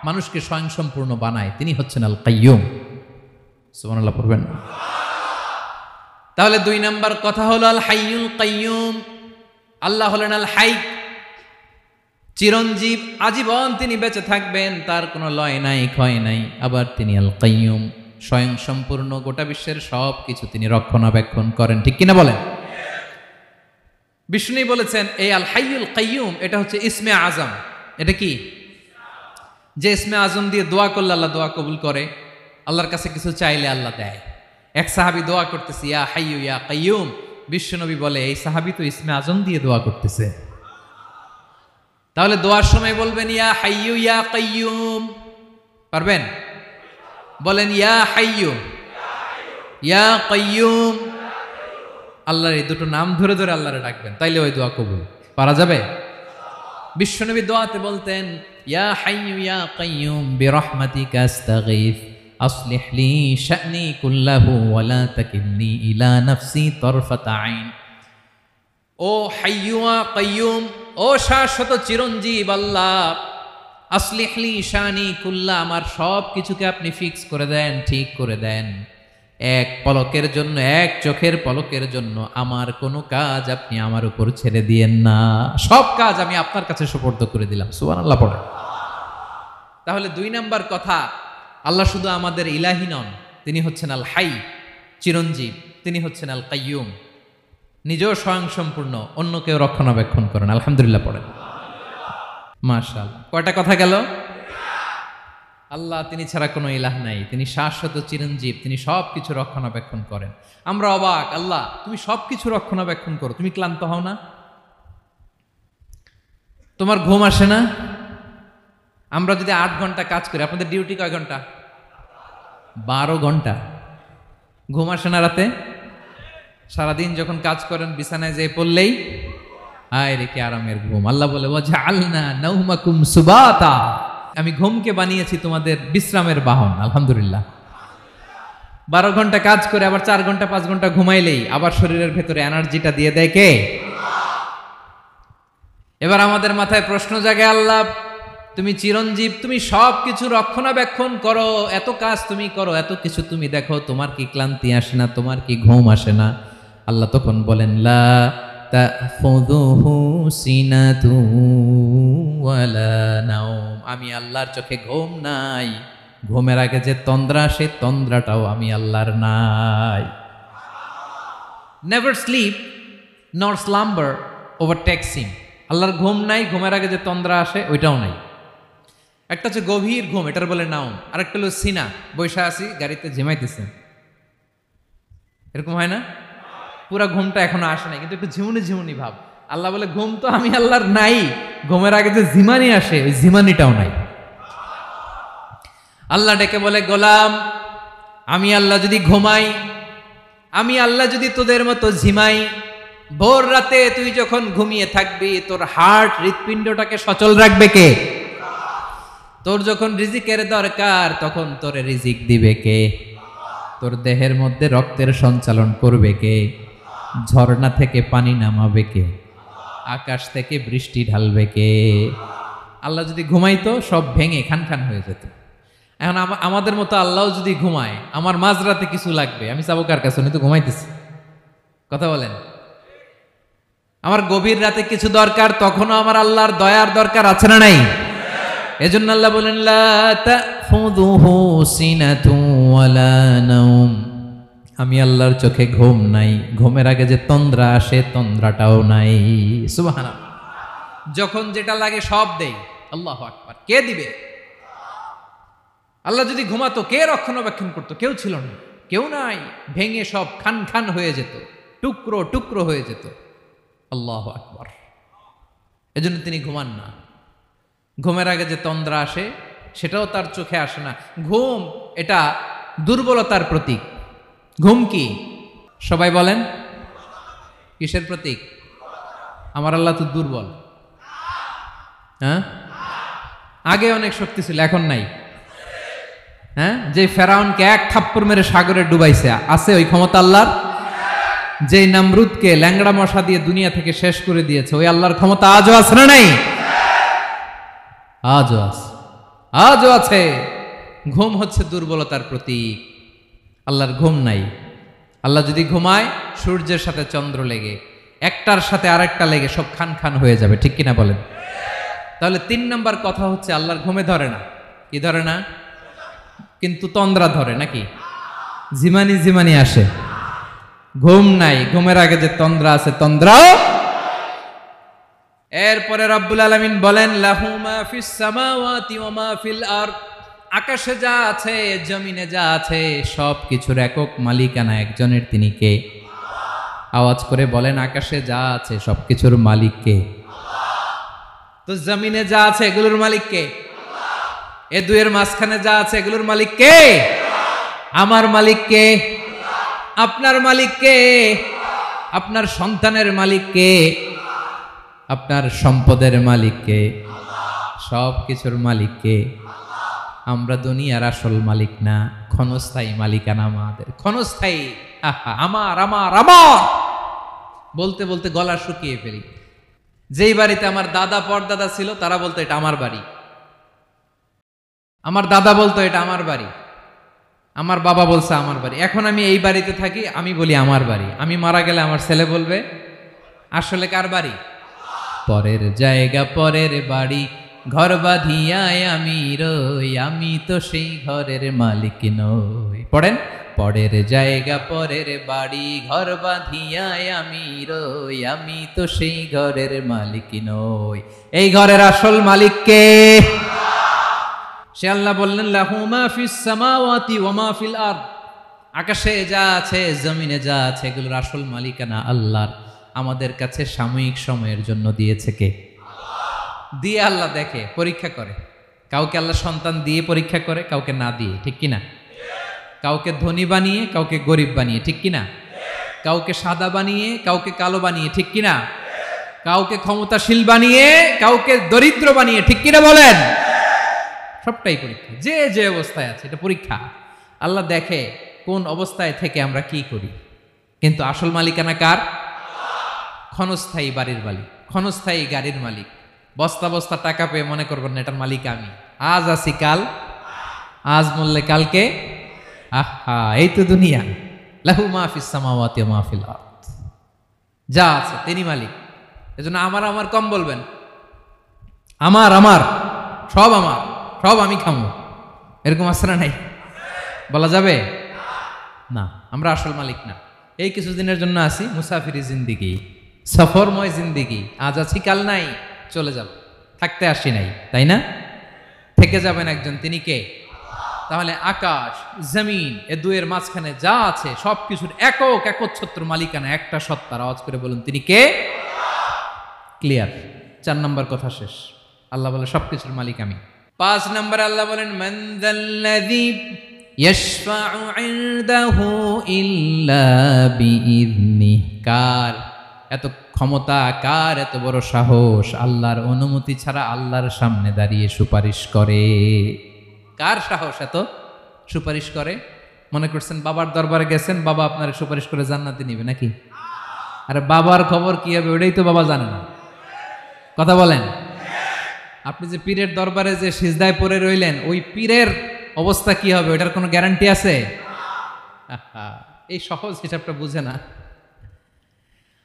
মানুষকে স্বয়ং সম্পূর্ণ বানায়, তিনি হচ্ছেন আল কাইয়ুম। সুবহানাল্লাহ পড়বেন। তাহলে 2 নাম্বার কথা হলো আল হাইয়ুল কাইয়ুম। আল্লাহ হলেন আল হাই, চিরঞ্জীব, আজীবন তিনি বেঁচে থাকবেন, তার কোনো লয় নাই, ক্ষয় নাই। আবার তিনি আল কাইয়ুম, স্বয়ং সম্পূর্ণ, গোটা বিশ্বের সব কিছু তিনি রক্ষণাবেক্ষণ করেন। ঠিক কিনা বলেন? বিষ্ণু বলেছেন এই আল হাইয়ুল কাইয়ুম এটা হচ্ছে ইসমে আজম। এটা কি? যে ইসমে আজম দিয়ে দোয়া করলে আল্লাহ দোয়া কবুল করে, আল্লাহর কাছে কিছু চাইলে আল্লাহ দেয়। এক সাহাবী দোয়া করতেছে ইয়া হাইয়ু ইয়া কাইয়ুম, বিশ্বনবী বলে এই সাহাবী তো ইসমে আজম দিয়ে দোয়া করতেছে। তাহলে দোয়ার সময় বলবেন ইয়া হাইয়ু ইয়া কাইয়ুম, পারবেন? বলেন ইয়া হাইয়ু ইয়া কাইয়ুম। আল্লাহর এই দুটো নাম ধরে ধরে আল্লাহরে ডাকবেন, তাইলে ওই দোয়া কবুল। পারা যাবে? বিশ্বনবী দোয়াতে বলতেন ইয়া হাইয়ু ইয়া কাইয়ুম বিরহমাতিকা আস্তাগীথ আসলিহ লি শা'নি কুল্লাহু ওয়া লা তাকিলনি ইলা নাফসি তারফাতা আইন। ও হাইয়ু ওয়া কাইয়ুম, ও শাশ্বত চিরঞ্জীব আল্লাহ, আসলিহ লি শা'নি কুল্লা, আমার সব কিছুকে আপনি ফিক্স করে দেন, ঠিক করে দেন। এক পলকের জন্য, এক চোখের পলকের জন্য আমার কোনো কাজ আপনি আমার উপর ছেড়ে দিয়েন না, সব কাজ আমি আপনার কাছে সুপর্দ করে দিলাম। সুবহানাল্লাহ পড়ে। তাহলে 2 নাম্বার কথা, আল্লাহ শুধু আমাদের ইলাহি নন, তিনি হচ্ছেন আল হাই, চিরঞ্জীব, তিনি হচ্ছেন আল কাইয়ুম, নিজেও স্বয়ং সম্পূর্ণ, অন্যকেও রক্ষণাবেক্ষণ করেন। আলহামদুলিল্লাহ পড়েন। মাশাআল্লাহ। কয়টা কথা গেল? আল্লাহ তিনি ছাড়া কোনো ইলাহ নাই, তিনি শাশ্বত চিরঞ্জীব, তিনি সব কিছু রক্ষণাবেক্ষণ করেন। আমরা অবাক, আল্লাহ তুমি সব কিছু রক্ষণাবেক্ষণ করো, তুমি ক্লান্ত হও না? তোমার ঘুম আসে না? আমরা যদি 8 ঘন্টা কাজ করি, আপনাদের ডিউটি কয় ঘন্টা? 12 ঘন্টা। ঘুম আসে না রাতে? সারাদিন যখন কাজ করেন বিছানায় যেয়ে পড়লেই আয় রে কি আরামের ঘুম। আল্লাহ বলে ওয়াজআলনা নাওমাকুম সুবাতা, আমি ঘুমকে বানিয়েছি তোমাদের বিশ্রামের বাহন। আলহামদুলিল্লাহ। 12 ঘন্টা কাজ করে আবার 4 ঘন্টা 5 ঘন্টা ঘুমাইলেই আবার শরীরের ভেতরে এনার্জিটা দিয়ে দেয় কে? এবার আমাদের মাথায় প্রশ্ন জাগে, আল্লাহ তুমি চিরঞ্জীব, তুমি সব কিছু রক্ষণাবেক্ষণ করো, এত কাজ তুমি করো, এত কিছু তুমি দেখো, তোমার কি ক্লান্তি আসে না? তোমার কি ঘুম আসে না? আল্লাহ তখন বলেন লা তাখুযুহু সিনাতু ওয়ালা নাওম, আমি আল্লাহর চোখে ঘুম নাই, ঘুমের আগে যে তন্দ্রা, সে তন্দ্রাটাও আমি আল্লাহর নাই। নেভার স্লিপ নর স্লাম্বার ওভারটেকস হিম। আল্লাহর ঘুম নাই, ঘুমের আগে যে তন্দ্রা আসে ওইটাও নাই। একটা হচ্ছে গভীর ঘুম, এটার বলে নাওম, আর একটা হলো সিনা, বৈশা আছি গাড়িতে ঝিমাইতেছেন, এরকম হয় না? পুরা ঘুমটা এখনো আসে নাই, কিন্তু একটু ঝিমুনি ঝিমুনি ভাব। আল্লাহ বলে ঘুম তো আমি আল্লাহর নাই, ঘুমের আগে যে ঝিমানি আসে ওই ঝিমানিটাও নাই। আল্লাহ ডেকে বলে গোলাম, আমি আল্লাহ যদি ঘুমাই, আমি আল্লাহ যদি তোদের মতো ঝিমাই, ভোর রাতে তুই যখন ঘুমিয়ে থাকবি তোর হার্ট হৃৎপিণ্ডটাকে সচল রাখবে কে? তোর যখন রিজিকের দরকার তখন তোর রিজিক দিবে কে? তোর দেহের মধ্যে রক্তের সঞ্চালন করবে কে? ঝর্ণা থেকে পানি নামাবে কে? আকাশ থেকে বৃষ্টি ঢালবে কে? আল্লাহ যদি ঘুমাইতো সব ভেঙে খান খান হয়ে যেত। এখন আমাদের মতো আল্লাহ যদি ঘুমায়, আমার মাঝরাতে কিছু লাগবে, আমি যাবো কার কাছে? উনি তো ঘুমাইতেছি। কথা বলেন। আমার গভীর রাতে কিছু দরকার, তখনও আমার আল্লাহর দয়ার দরকার আছে না নাই? এজন্য আল্লাহ বলেন লা তাখুযুহু সিনাতু ওয়ালা নাওম, আমি আল্লাহর চোখে ঘুম নাই, ঘুমের আগে যে তন্দ্রা আসে তন্দ্রাটাও নাই। সুবহানাল্লাহ। যখন যেটা লাগে সব দেই। আল্লাহু আকবার। কে দিবে? আল্লাহ যদি ঘুমাতো কে রক্ষণাবেক্ষণ করতো? কেউ ছিল না, কেউ নাই, ভেঙে সব খান খান হয়ে যেত, টুকরো টুকরো হয়ে যেত। আল্লাহু আকবার। এজন্য তিনি ঘুমান না। ঘুমের আগে যে তন্দ্রা আসে সেটাও তার চোখে আসে না। ঘুম এটা দুর্বলতার প্রতীক। ঘুম কি? সবাই বলেন কিসের প্রতীক? আমার আল্লাহ তো দুর্বল। হ্যাঁ, আগে অনেক শক্তি ছিল, এখন নাই। হ্যাঁ, যে ফেরাউনকে এক থাপ্পড় মেরে সাগরে ডুবাইছে, আছে ওই ক্ষমতা আল্লাহর? যে নমরুদকে ল্যাংড়া মশা দিয়ে দুনিয়া থেকে শেষ করে দিয়েছে, ওই আল্লাহর ক্ষমতা আজও আছে না নাই? আজও আছে, আজও আছে। ঘুম হচ্ছে দুর্বলতার প্রতীক। আল্লাহর ঘুম নাই। আল্লাহ যদি ঘুমায়, সূর্যের সাথে চন্দ্র লেগে, একটার সাথে আরেকটা লেগে সব খান খান হয়ে যাবে। ঠিক কিনা বলেন? তাহলে 3 নম্বর কথা হচ্ছে আল্লাহর ঘুমে ধরে না। কি ধরে না? কিন্তু তন্দ্রা ধরে নাকি? জিমানি জিমানি আসে। ঘুম নাই, ঘুমের আগে যে তন্দ্রা আছে তন্দ্রাও। এরপরে রব্বুল আলামিন বলেন লাহু মা ফিস সামাওয়াতি ওয়া মা ফিল আরদ, আকাশে যা আছে জমিনে যা আছে সব কিছুর একক মালিকানা একজনের। তিনি কে? আওয়াজ করে বলেন আকাশে যা আছে সব কিছুর মালিক কে? তো জমিনে যা আছে এগুলোর মালিক কে? এ দুয়ের মাঝখানে যা আছে এগুলোর মালিক কে? আমার মালিক কে? আপনার মালিক কে? আপনার সন্তানের মালিক কে? আপনার সম্পদের মালিক কে? সব কিছুর মালিক কে? আমরা দুনিয়ার আসল মালিক না, ক্ষণস্থায়ী মালিকানা আমাদের। ক্ষণস্থায়ী। আমার আমার আমার বলতে বলতে গলা শুকিয়ে ফেলি। যেই বাড়িতে আমার দাদা পরদাদা ছিল তারা বলতো এটা আমার বাড়ি, আমার দাদা বলতো এটা আমার বাড়ি, আমার বাবা বলছে আমার বাড়ি। এখন আমি এই বাড়িতে থাকি, আমি বলি আমার বাড়ি। আমি মারা গেলে আমার ছেলে বলবে আসলে কার বাড়ি? পরের জায়গা পরের বাড়ি, ঘর বাঁধিয়ায় আমি রই, আমি তো সেই ঘরের মালিক নই। পড়েন, পরের জায়গা পরের বাড়ি, ঘর বাঁধিয়ায় আমি রই, আমি তো সেই ঘরের মালিক নই। এই ঘরের আসল মালিক কে? সে আল্লাহ বললেন লাহু মা ফিস সামাওয়াতি ওয়া মা ফিল আরদ, আকাশে যা আছে জমিনে যা আছে এগুলোর আসল মালিকানা আল্লাহর। আমাদের কাছে সাময়িক সময়ের জন্য দিয়েছে কে? দিয়ে আল্লাহ দেখে, পরীক্ষা করে। কাউকে আল্লাহ সন্তান দিয়ে পরীক্ষা করে, কাউকে না দিয়ে, ঠিক কিনা? কাউকে ধনী বানিয়ে, কাউকে গরিব বানিয়ে, ঠিক কিনা? কাউকে সাদা বানিয়ে, কাউকে কালো বানিয়ে, ঠিক কিনা? কাউকে ক্ষমতাশীল বানিয়ে, কাউকে দরিদ্র বানিয়ে, ঠিক কিনা বলেন? সবটাই পরীক্ষা, যে যে অবস্থায় আছে এটা পরীক্ষা। আল্লাহ দেখে কোন অবস্থায় থেকে আমরা কি করি। কিন্তু আসল মালিকানা কার? ক্ষণস্থায়ী বাড়ির মালিক, ক্ষণস্থায়ী গাড়ির মালিক। বস্তা বস্তা টাকা পেয়ে মনে করবেন না এটার মালিক আমি। আজ আছি কাল, আজ মরলে কালকে। আহা, এই তো দুনিয়া। লাহু মা ফিস সামাওয়াতি ওয়া মা ফিল আরদ, যা আছে তিনি মালিক। এজন্য আমার আমার কম বলবেন। আমার আমার সব আমার, সব আমি খামো, এরকম আসরা নাই, বলা যাবে না। আমরা আসল মালিক না। এই কিছুদিনের জন্য আসি, মুসাফিরি জিন্দিগি, সফরময় জিন্দিগি। আজ আছি কাল নাই, চলে যাব। থাকতে আসি নাই, তাই না? থেকে যাবেন একজন, তিনি কে? তাহলে আকাশ জমিন এ দুয়ের মাঝখানে যা আছে সবকিছুর একক একচ্ছত্র মালিকানা একটা সত্তার। আওয়াজ করে বলুন তিনি কে? ক্লিয়ার। 4 নম্বর কথা শেষ। আল্লাহ বলে সবকিছুর মালিক আমি। 5 নম্বর আল্লাহ বলেন মান যাল্লাযী ইয়াশফাউ ইনদাহু ইল্লা বিইযনিহি, কার এত ক্ষমতা, কার এত বড় সাহস আল্লাহর অনুমতি ছাড়া আল্লাহর সামনে দাঁড়িয়ে সুপারিশ করে? কার সাহস এত সুপারিশ করে? মনে করছেন বাবার দরবারে গেছেন, বাবা আপনার সুপারিশ করে জান্নাতে নিবে নাকি? আরে বাবার খবর কি হবে ওটাই তো বাবা জানে না। কথা বলেন। আপনি যে পীরের দরবারে যে সিজদায় পড়ে রইলেন, ওই পীরের অবস্থা কি হবে ওটার কোনো গ্যারান্টি আছে? এই সহজ হিসাবটা বুঝে না।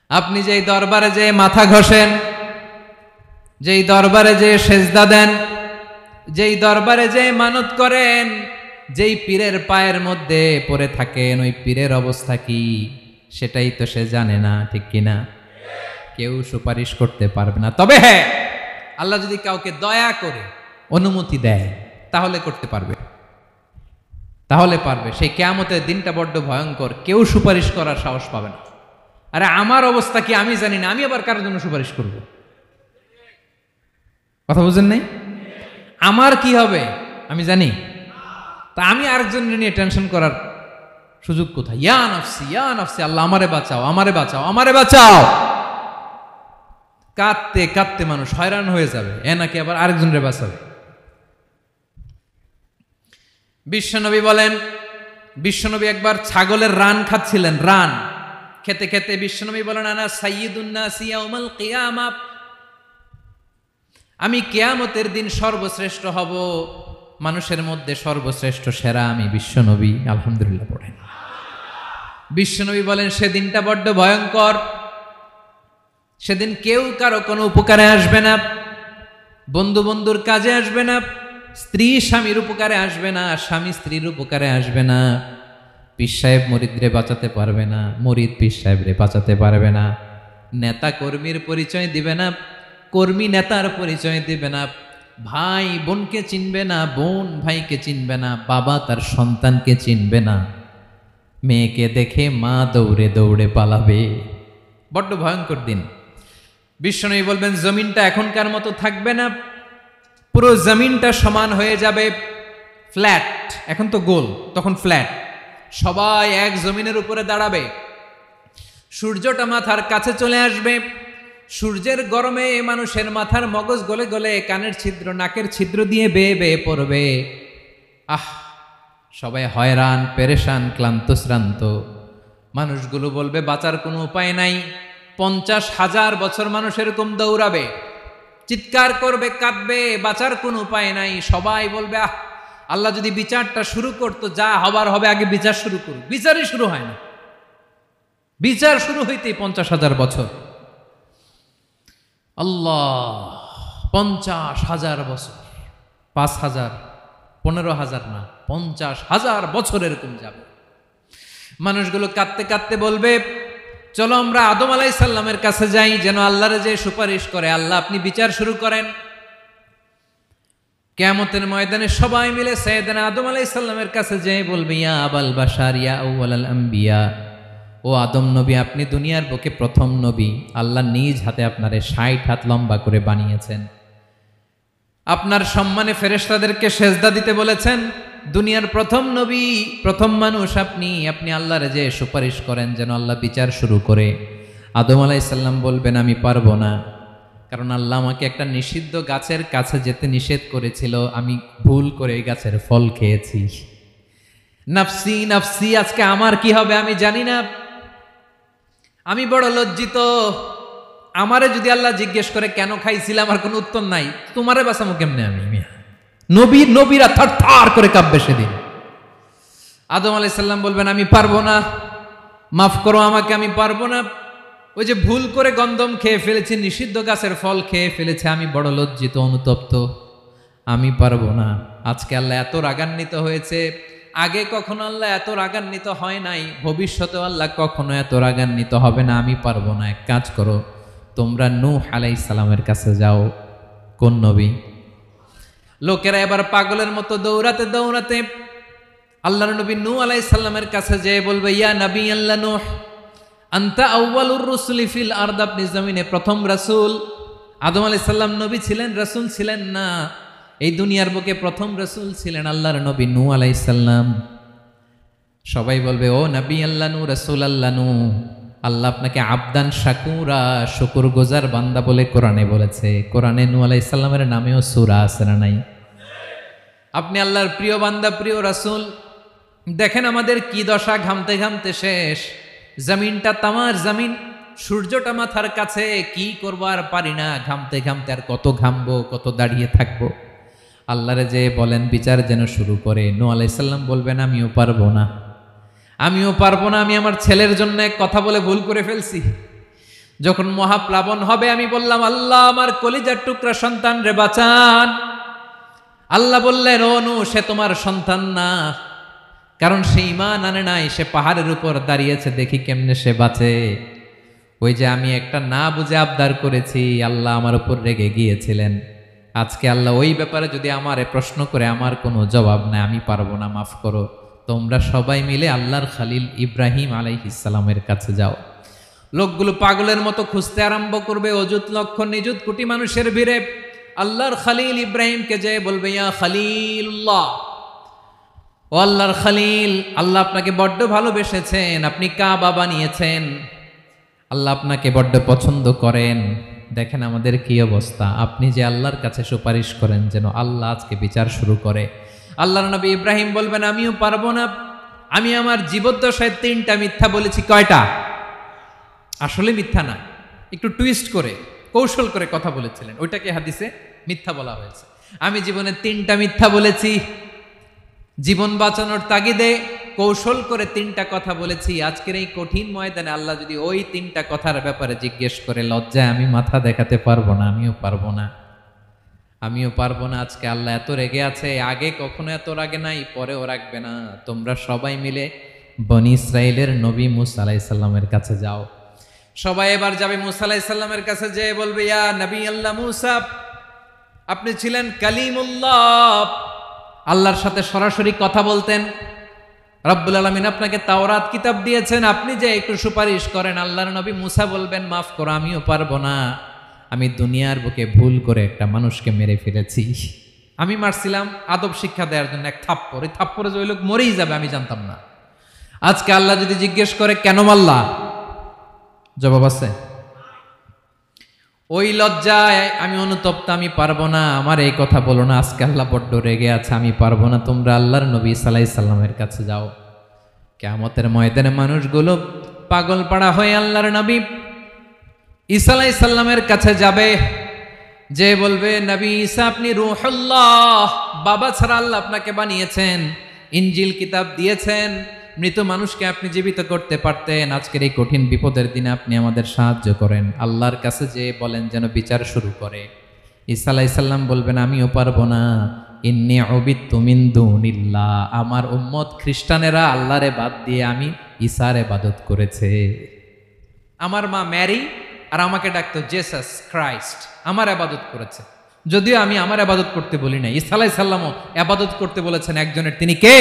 আপনি যেই দরবারে যে মাথা ঘষেন, যেই দরবারে যে সেজদা দেন, যেই দরবারে যে মানত করেন, যেই পীরের পায়ের মধ্যে পড়ে থাকেন, ওই পীরের অবস্থা কি সেটাই তো সে জানে না, ঠিক কিনা? কেউ সুপারিশ করতে পারবে না। তবে হ্যাঁ, আল্লাহ যদি কাউকে দয়া করে অনুমতি দেয় তাহলে করতে পারবে, তাহলে পারবে। সেই কিয়ামতের দিনটা বড্ড ভয়ঙ্কর, কেউ সুপারিশ করার সাহস পাবে না। আরে আমার অবস্থা কি আমি জানি না, আমি আবার কারোর জন্য সুপারিশ করব? কথা বুঝেন নাই? আমার কি হবে আমি জানি, তা আমি আরেকজনের নিয়ে টেনশন করার সুযোগ কোথায়? ইয়া নাফসি ইয়া নাফসি, আল্লাহ আমারে বাঁচাও, আমারে বাঁচাও, আমারে বাঁচাও। কাঁদতে কাঁদতে মানুষ হয়রান হয়ে যাবে, এ নাকি আবার আরেকজনের বাঁচাবে। বিশ্বনবী বলেন, বিশ্বনবী একবার ছাগলের রান খাচ্ছিলেন। রান খেতে খেতে বিশ্বনবী বলেন আনা সাইয়্যিদুন নাস ইয়াউমাল কিয়ামা, আমি কিয়ামতের দিন সর্বশ্রেষ্ঠ হব, মানুষের মধ্যে সর্বশ্রেষ্ঠ সেরা আমি বিশ্বনবী। আলহামদুলিল্লাহ পড়েন। বিশ্বনবী বলেন সেদিনটা বড্ড ভয়ঙ্কর। সেদিন কেউ কারো কোনো উপকারে আসবে না, বন্ধু বন্ধুর কাজে আসবে না, স্ত্রী স্বামীর উপকারে আসবে না, স্বামী স্ত্রীর উপকারে আসবে না, পীর সাহেব মুরিদরে বাঁচাতে পারবে না, মুরিদ পীর সাহেবরে বাঁচাতে পারবে না, নেতা কর্মীর পরিচয় দিবে না, কর্মী নেতার পরিচয় দিবে না, ভাই বোনকে চিনবে না, বোন ভাইকে চিনবে না, বাবা তার সন্তানকে চিনবে না, মেয়েকে দেখে মা দৌড়ে দৌড়ে পালাবে। বড্ড ভয়ঙ্কর দিন। বিশ্বনবী বলবেন জমিনটা এখনকার মতো থাকবে না, পুরো জমিনটা সমান হয়ে যাবে, ফ্ল্যাট। এখন তো গোল, তখন ফ্ল্যাট। সবাই এক জমিনের উপরে দাঁড়াবে, সূর্যটা মাথার কাছে চলে আসবে, সূর্যের গরমে মানুষের মাথার মগজ গলে গলে কানের ছিদ্র নাকের ছিদ্র দিয়ে বেয়ে বেয়ে পড়বে। আহ, সবাই হয়রান, পেরেশান, ক্লান্ত শ্রান্ত। মানুষগুলো বলবে বাঁচার কোনো উপায় নাই। 50,000 বছর মানুষ এরকম দৌড়াবে, চিৎকার করবে, কাঁদবে, বাঁচার কোনো উপায় নাই। সবাই বলবে আহ, আল্লাহ যদি বিচারটা শুরু করতো, যা হবার হবে, আগে বিচার শুরু করুক। বিচারই শুরু হয় না, বিচার শুরু হইতেই 50,000 বছর। আল্লাহ, 50,000 বছর, 5,000, 15,000 না, 50,000 বছর এরকম যাবে। মানুষগুলো কাঁদতে কাঁদতে বলবে চলো আমরা আদম আলাইহিস সালামের কাছে যাই, যেন আল্লাহরে যে সুপারিশ করে, আল্লাহ আপনি বিচার শুরু করেন। কিয়ামতের ময়দানে সবাই মিলে সাইয়েদনা আদম আলাইহিস সালামের কাছে যেয়ে বলবে, ইয়া আবাল বাশার ইয়া আউয়ালাল আম্বিয়া, ও আদম নবী, আপনি দুনিয়ার বুকে প্রথম নবী। আল্লাহ নিজ হাতে আপনারে 60 হাত লম্বা করে বানিয়েছেন, আপনার সম্মানে ফেরেশতাদেরকে সেজদা দিতে বলেছেন। দুনিয়ার প্রথম নবী, প্রথম মানুষ আপনি। আপনি আল্লাহরে যে সুপারিশ করেন যেন আল্লাহ বিচার শুরু করে। আদম আলাইহিস সালাম বলবেন, আমি পারবো না, কারণ আল্লাহ আমাকে একটা নিষিদ্ধ গাছের কাছে যেতে নিষেধ করেছিল, আমি ভুল করে এই গাছের ফল খেয়েছি। নাফসি নাফসি, আজকে আমার কি হবে আমি জানি না, আমি বড় লজ্জিত। আমারে যদি আল্লাহ জিজ্ঞেস করে কেন খাইছিলাম, আমার কোনো উত্তর নাই, তোমারে বাঁচামো কেমনে আমি? নবীরা থার থার করে কাঁপবে সেদিন। আদম আলাইহিস সালাম বলবেন, আমি পারবো না, মাফ করো আমাকে, আমি পারবো না। ওই যে ভুল করে গন্ধম খেয়ে ফেলেছি, নিষিদ্ধ গাছের ফল খেয়ে ফেলেছে, আমি বড় লজ্জিত, অনুতপ্ত, আমি পারবো না। আজকে আল্লাহ এত রাগান্বিত হয়েছে, আগে কখনো আল্লাহ এত রাগান্বিত হয় নাই, ভবিষ্যতেও আল্লাহ কখনো এত রাগান্বিত হবে না। আমি পারবো না। এক কাজ করো, তোমরা নূহ আলাইহিস সালামের কাছে যাও। কোন নবী? লোকেরা এবার পাগলের মতো দৌড়াতে দৌড়াতে আল্লাহর নবী নূহ আলাইহিস সালামের কাছে যেয়ে বলবে, ইয়া নবী আল্লাহ নূহ, আনতা আউয়ালুর রুসুলি ফিল আরদ, আপনি জমিনে প্রথম রাসূল। আদম আলাইহিস সালাম নবী ছিলেন, রাসূল ছিলেন না। এই দুনিয়ার বুকে প্রথম রাসূল ছিলেন আল্লাহর নবী নূহ আলাইহিস সালাম। সবাই বলবে, ও নবী আল্লাহ নূহ, রাসূল আল্লাহ নূহ, আল্লাহ আপনাকে আবদান শাকুরা, শুকরগুজার বান্দা বলে কোরআনে বলেছে। কোরআনে নূহ আলাইহিস সালামের নামেও সূরা আছে না নাই? আপনি আল্লাহর প্রিয় বান্দা, প্রিয় রাসূল। দেখেন আমাদের কি দশা, ঘামতে ঘামতে শেষ। জমিনটা তামার জমিন, সূর্যটা মাথার কাছে, কি করবো আর পারি না, ঘামতে ঘামতে আর কত ঘামবো, কত দাঁড়িয়ে থাকবো। আল্লাহরে যে বলেন বিচার যেন শুরু করে। নূহ আলাইহিস সালাম বলবেন, আমিও পারবো না, আমিও পারবো না। আমি আমার ছেলের জন্য এক কথা বলে ভুল করে ফেলছি। যখন মহাপ্লাবন হবে আমি বললাম, আল্লাহ আমার কলিজার টুকরা সন্তান রে বাঁচান। আল্লাহ বললেন, ও নূহ, সে তোমার সন্তান না, কারণ সে ঈমান আনে নাই, সে পাহাড়ের উপর দাঁড়িয়েছে, দেখি কেমনে সে বাঁচে। ওই যে আমি একটা না বুঝে আবদার করেছি, আল্লাহ আমার উপর রেগে গিয়েছিলেন। আজকে আল্লাহ ওই ব্যাপারে যদি আমারে প্রশ্ন করে, আমার কোনো জবাব নাই, আমি পারবো না, মাফ করো। তোমরা সবাই মিলে আল্লাহর খালিল ইব্রাহিম আলাইহিস সালামের কাছে যাও। লোকগুলো পাগলের মতো খুঁজতে আরম্ভ করবে, অযুত লক্ষ নিযুত কোটি মানুষের ভিড়ে আল্লাহর খালিল ইব্রাহিমকে যেয়ে বলবে, ইয়া খালিলুল্লাহ, ও আল্লাহর খালিল, আল্লাহ আপনাকে বড্ড ভালোবেসেছেন, আপনি কাবা বানিয়েছেন, আল্লাহ আপনাকে বড্ড পছন্দ করেন। দেখেন আমাদের কি অবস্থা। আপনি যে আল্লাহর কাছে সুপারিশ করেন যেন আল্লাহ আজকে বিচার শুরু করে। আল্লাহর নবী ইব্রাহিম বলবেন, আমিও পারবো না। আমি আমার জীবদ্দশায় 3টা মিথ্যা বলেছি। কয়টা? আসলে মিথ্যা না, একটু টুইস্ট করে, কৌশল করে কথা বলেছিলেন, ওইটাকে হাদিসে মিথ্যা বলা হয়েছে। আমি জীবনে 3টা মিথ্যা বলেছি, জীবন বাঁচানোর তাগিদে কৌশল করে 3টা কথা বলেছি। আজকের এই কঠিন ময়দানে আল্লাহ যদি ওই 3টা কথার ব্যাপারে জিজ্ঞেস করে, লজ্জায় আমি মাথা দেখাতে পারবো না, আমিও পারবো না, আমিও পারবো না। আজকে আল্লাহ এত রেগে আছে, আগে কখনো এত রাগে নাই, পরেও রাখবে না। তোমরা সবাই মিলে বনি ইসরাইলের নবী মূসা আলাইহিস সালামের কাছে যাও। সবাই এবার যাবে মূসা আলাইহিস সালামের কাছে, যেয়ে বলবে, ইয়া নবী আল্লাহ মূসা, আপনি ছিলেন কালিমুল্লাহ, আল্লাহর সাথে সরাসরি কথা বলতেন। রব্বুল আলামিন আপনাকে তাওরাত কিতাব দিয়েছেন, আপনি যে একটু সুপারিশ করেন। আল্লাহর নবী মূসা বলবেন, মাফ করো, আমিও পারবো না। আমি দুনিয়ার বুকে ভুল করে একটা মানুষকে মেরে ফেলেছি। আমি মারছিলাম আদব শিক্ষা দেওয়ার জন্য এক থাপ্পড়, এই থাপ্পড়ে যে ওই লোক মরেই যাবে আমি জানতাম না। আজকে আল্লাহ যদি জিজ্ঞেস করে কেন মারলা, জবাব আছে? ওই লজ্জায় আমি অনুতপ্ত, আমি পারবো না, আমার এই কথা বলো না। আজকে আল্লাহ বড্ড রেগে আছে, আমি পারবো না। তোমরা আল্লাহর নবী ঈসা আলাইহিস সালামের কাছে যাও। কিয়ামতের ময়দানে মানুষগুলো পাগল পাড়া হয়ে আল্লাহর নবী ঈসা আলাইহিস সালামের কাছে যাবে, যে বলবে, নবী ঈসা আপনি রূহুল্লাহ, বাবা ছাড়া আল্লাহ আপনাকে বানিয়েছেন, ইনজিল কিতাব দিয়েছেন, মৃত মানুষকে আপনি জীবিত করতে পারতেন। আজকের এই কঠিন বিপদের দিনে আপনি আমাদের সাহায্য করেন। আল্লাহর কাছে যে বলেন যেন বিচার শুরু করে। ঈসা আলাইহিস সালাম বলবেন, আমিও পারবো না। ইন্নী উবিদতু মিন দুনিল্লাহ, আমার উম্মত খ্রিস্টানেরা আল্লাহরে বাদ দিয়ে আমি ঈসার ইবাদত করেছে। আমার মা ম্যারি আর আমাকে ডাকতো জেসাস ক্রাইস্ট, আমার ইবাদত করেছে। যদিও আমি আমার ইবাদত করতে বলি না, ঈসা আলাইহিস সালামও ইবাদত করতে বলেছেন একজনের, তিনি কে?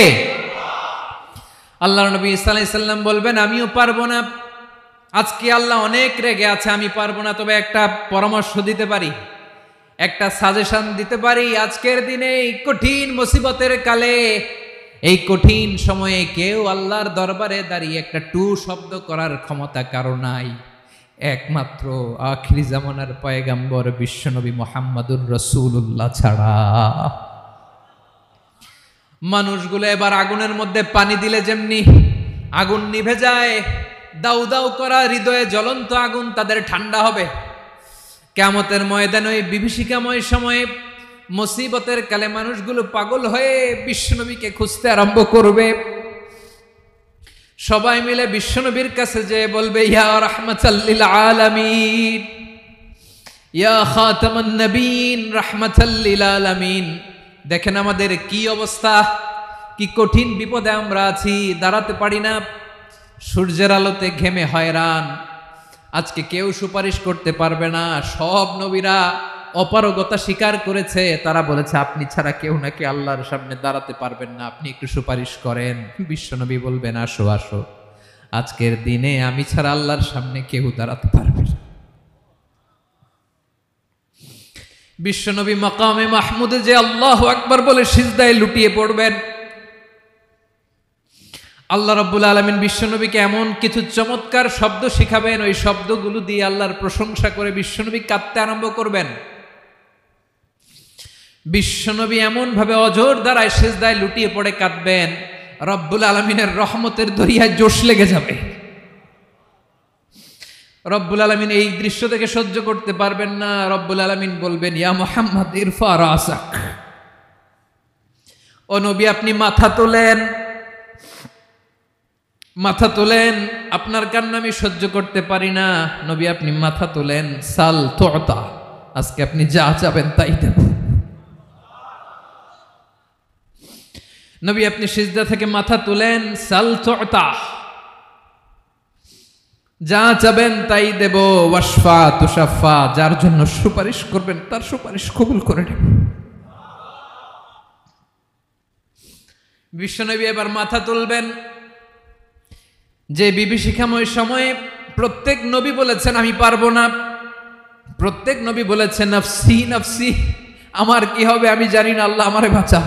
আল্লাহর নবী ঈসা আলাইহিস সালাম বলবেন আমিও পারবো না, আজকে আল্লাহ অনেক রেগে আছে, আমি পারবো না, তবে একটা পরামর্শ দিতে পারি, একটা সাজেশন দিতে পারি। আজকের দিনে এই কঠিন মুসিবতের কালে, এই কঠিন সময়ে কেউ আল্লাহর দরবারে দাঁড়িয়ে একটা টু শব্দ করার ক্ষমতা কারো নাই, একমাত্র আখিরি জামানার পয়গাম্বর বিশ্বনবী মুহাম্মাদুর রাসূলুল্লাহ ছাড়া। মানুষগুলো এবার আগুনের মধ্যে পানি দিলে যেমনি আগুন নিভে যায়, দাউ দাউ করা হৃদয়ে জ্বলন্ত আগুন তাদের ঠান্ডা হবে। কিয়ামতের ময়দানে ওই বিভীষিকাময় সময়ে মুসিবতের কালে মানুষগুলো পাগল হয়ে বিশ্বনবীকে খুঁজতে আরম্ভ করবে। সবাই মিলে বিশ্বনবীর কাছে যেয়ে বলবে ইয়া রাহমাতাল লিল আলামিন, ইয়া খাতামান নবীন, রাহমাতাল লিল আলামিন। দেখেন আমাদের কি অবস্থা, কি কঠিন বিপদে আমরা আছি, দাঁড়াতে পারি না, সূর্যের আলোতে ঘেমে হয়রান। আজকে কেউ সুপারিশ করতে পারবে না, সব নবীরা অপারগতা স্বীকার করেছে, তারা বলেছে আপনি ছাড়া কেউ নাকি আল্লাহর সামনে দাঁড়াতে পারবেন না, আপনি একটু সুপারিশ করেন। বিশ্বনবী বলবেন আসো আসো, আজকের দিনে আমি ছাড়া আল্লাহর সামনে কেউ দাঁড়াতে পারবে না। বিশ্বনবী মাকামে মাহমুদে যে আল্লাহু আকবার বলে সিজদায় লুটিয়ে পড়বেন, আল্লাহ রাব্বুল আলামিন বিশ্বনবীকে এমন কিছু চমৎকার শব্দ শিখাবেন, ওই শব্দগুলো দিয়ে আল্লাহর প্রশংসা করে বিশ্বনবী কাঁদতে আরম্ভ করবেন। বিশ্বনবী এমন ভাবে অজর দ্বারায় সিজদায় লুটিয়ে পড়ে কাঁদবেন, রব্বুল আলামিনের রহমতের দরিয়ায় জোশ লেগে যাবে। রব্বুল আলামিন এই দৃশ্য থেকে সহ্য করতে পারবেন না। রব্বুল আলামিন বলবেন ইয়া মুহাম্মদ ইরফা রাসাক, ও নবী আপনি মাথা তোলেন, মাথা তোলেন, আপনার কান্না আমি সহ্য করতে পারি না। নবী আপনি মাথা তোলেন, সাল তুতা, আজকে আপনি যা চাবেন তাই দেব। নবী আপনি সিজদা থেকে মাথা তুলেন, সাল তুতা, যা চাবেন তাই দেব। ওয়াশফা তুশাফা, যার জন্য সুপারিশ করবেন তার সুপারিশ কবুল করে নেব। বিশ্বনবী এবার মাথা তুলবেন। যে বিভীষিকাময় সময়ে প্রত্যেক নবী বলেছেন আমি পারবো না, প্রত্যেক নবী বলেছেন নফসি নফসি, আমার কি হবে আমি জানি না, আল্লাহ আমারে বাঁচাও।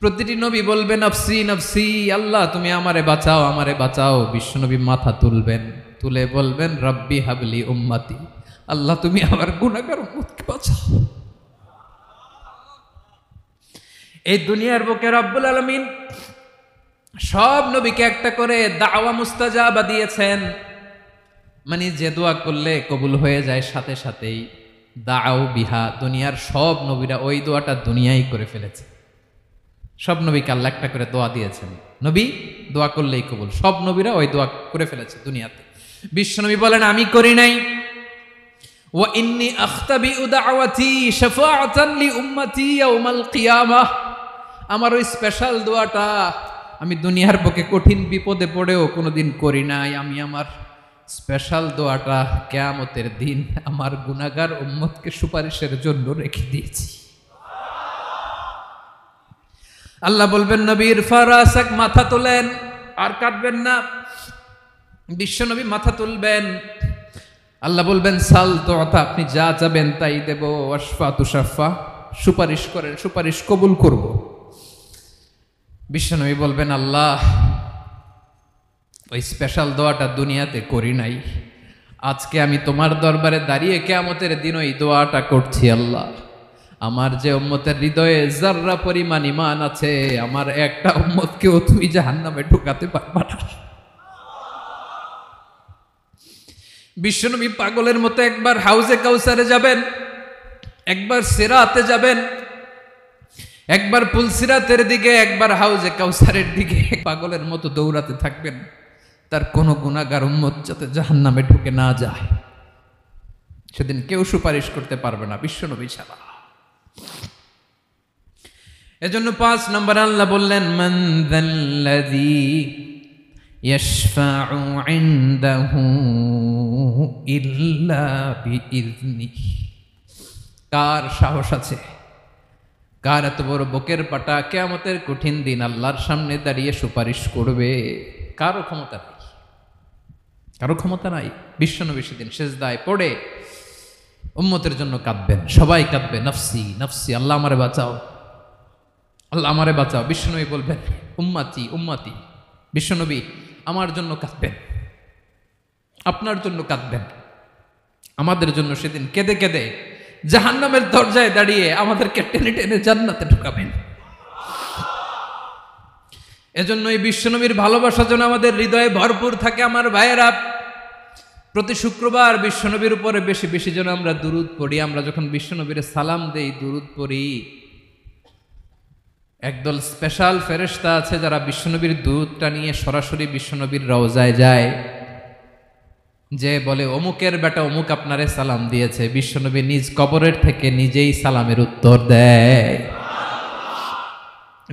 প্রতিটি নবী বলবে নফসি নফসি, আল্লাহ তুমি আমারে বাঁচাও আমারে বাঁচাও। বিশ্বনবী মাথা তুলবেন, তুলে বলবেন রব্বি হাবলি উম্মতি, আল্লাহ তুমি আমার গুনাহগার উম্মতকে বাঁচাও। এই দুনিয়ার বুকে রব্বুল আলামিন সব নবীকে একটা করে দাওয়া মুস্তাজাবা দিয়েছেন, মানে যে দোয়া করলে কবুল হয়ে যায় সাথে সাথেই। দাও বিহা, দুনিয়ার সব নবীরা ওই দোয়াটা দুনিয়ায় করে ফেলেছে। সব নবীকে আল্লাহ একটা করে দোয়া দিয়েছেন, নবী দোয়া করলেই কবুল, সব নবীরা ওই দোয়া করে ফেলেছে দুনিয়াতে। বিশ্বনবী বলেন আমি করি নাই। ওয়া ইন্নী আখতাবিউ দাওয়াতি শাফাআতান লি উম্মতি ইয়াউমাল কিয়ামাহ, আমার ওই স্পেশাল দোয়াটা আমি দুনিয়ার বুকে কঠিন বিপদে পড়েও কোনোদিন করি নাই। আমি আমার স্পেশাল দোয়াটা কিয়ামতের দিন আমার গুনাহগার উম্মতকে সুপারিশের জন্য রেখে দিয়েছি। আল্লাহ বলবেন নবীর ফারাসাক, মাথা তোলেন, আর কাটবেন না। বিশ্বনবী মাথা তুলবেন, আল্লাহ বলবেন সাল তুতা, আপনি যা চাবেন তাই দেব। ওয়াশফা তুশাফা, সুপারিশ করেন সুপারিশ কবুল করব। বিশ্বনবী বলবেন আল্লাহ ওই স্পেশাল দোয়াটা দুনিয়াতে করি নাই, আজকে আমি তোমার দরবারে দাঁড়িয়ে কিয়ামতের দিন ওই দোয়াটা করছি। আল্লাহ আমার যে উম্মতের হৃদয়ে যাররা পরিমাণ ঈমান আছে, আমার একটা উম্মতকেও তুই জাহান্নামে ঢুকাতে পারবা না। বিশ্বনবী পাগলের মতো একবার হাউজে কাউসারে যাবেন, একবার সিরাতে যাবেন, একবার পুলসিরাতের দিকে, একবার হাউজে কাউসারের দিকে, পাগলের মতো দৌড়াতে থাকবেন, তার কোনো গুনাহগার উম্মত যাতে জাহান্নামে ঢুকে না যায়। সেদিন কেউ সুপারিশ করতে পারবে না বিশ্বনবী ছাড়া। এজন্য 5 নম্বর আল্লাহ বললেন মান যাল্লাযী ইয়াশফাউ ইনদাহু ইল্লা বিইযনিহি, কার সাহস আছে, কার এত বড় বুকের পাটা কিয়ামতের কঠিন দিন আল্লাহর সামনে দাঁড়িয়ে সুপারিশ করবে? কারো ক্ষমতা নাই, কারো ক্ষমতা নাই। বিশ্বনবী সেদিন সেজদায় পড়ে উম্মতের জন্য কাঁদবেন, সবাই কাঁদবে, নফসি নফসি, আল্লাহ আমারে বাঁচাও, আল্লাহ আমারে বাঁচাও। বিশ্বনবী বলবেন উম্মাতি উম্মাতি। বিশ্বনবী আমার জন্য কাঁদবেন, আপনার জন্য কাঁদবেন, আমাদের জন্য সেদিন কেঁদে কেঁদে জাহান্নামের দরজায় দাঁড়িয়ে আমাদেরকে টেনে টেনে জান্নাতে ঢুকাবেন। এজন্য এই বিশ্বনবীর ভালোবাসা যেন আমাদের হৃদয়ে ভরপুর থাকে। আমার ভাইয়েরা, প্রতি শুক্রবার বিশ্বনবীর উপরে বেশি বেশি যেন আমরা দুরূদ পড়ি। আমরা যখন বিশ্বনবীর সালাম দেই, দুরূদ পড়ি, একদল স্পেশাল ফেরেশতা আছে যারা বিশ্বনবীর দুরূদটা নিয়ে সরাসরি বিশ্বনবীর রওজায় যায়, যে বলে অমুকের বেটা অমুক আপনারে সালাম দিয়েছে। বিশ্বনবী নিজ কবরের থেকে নিজেই সালামের উত্তর দেয়।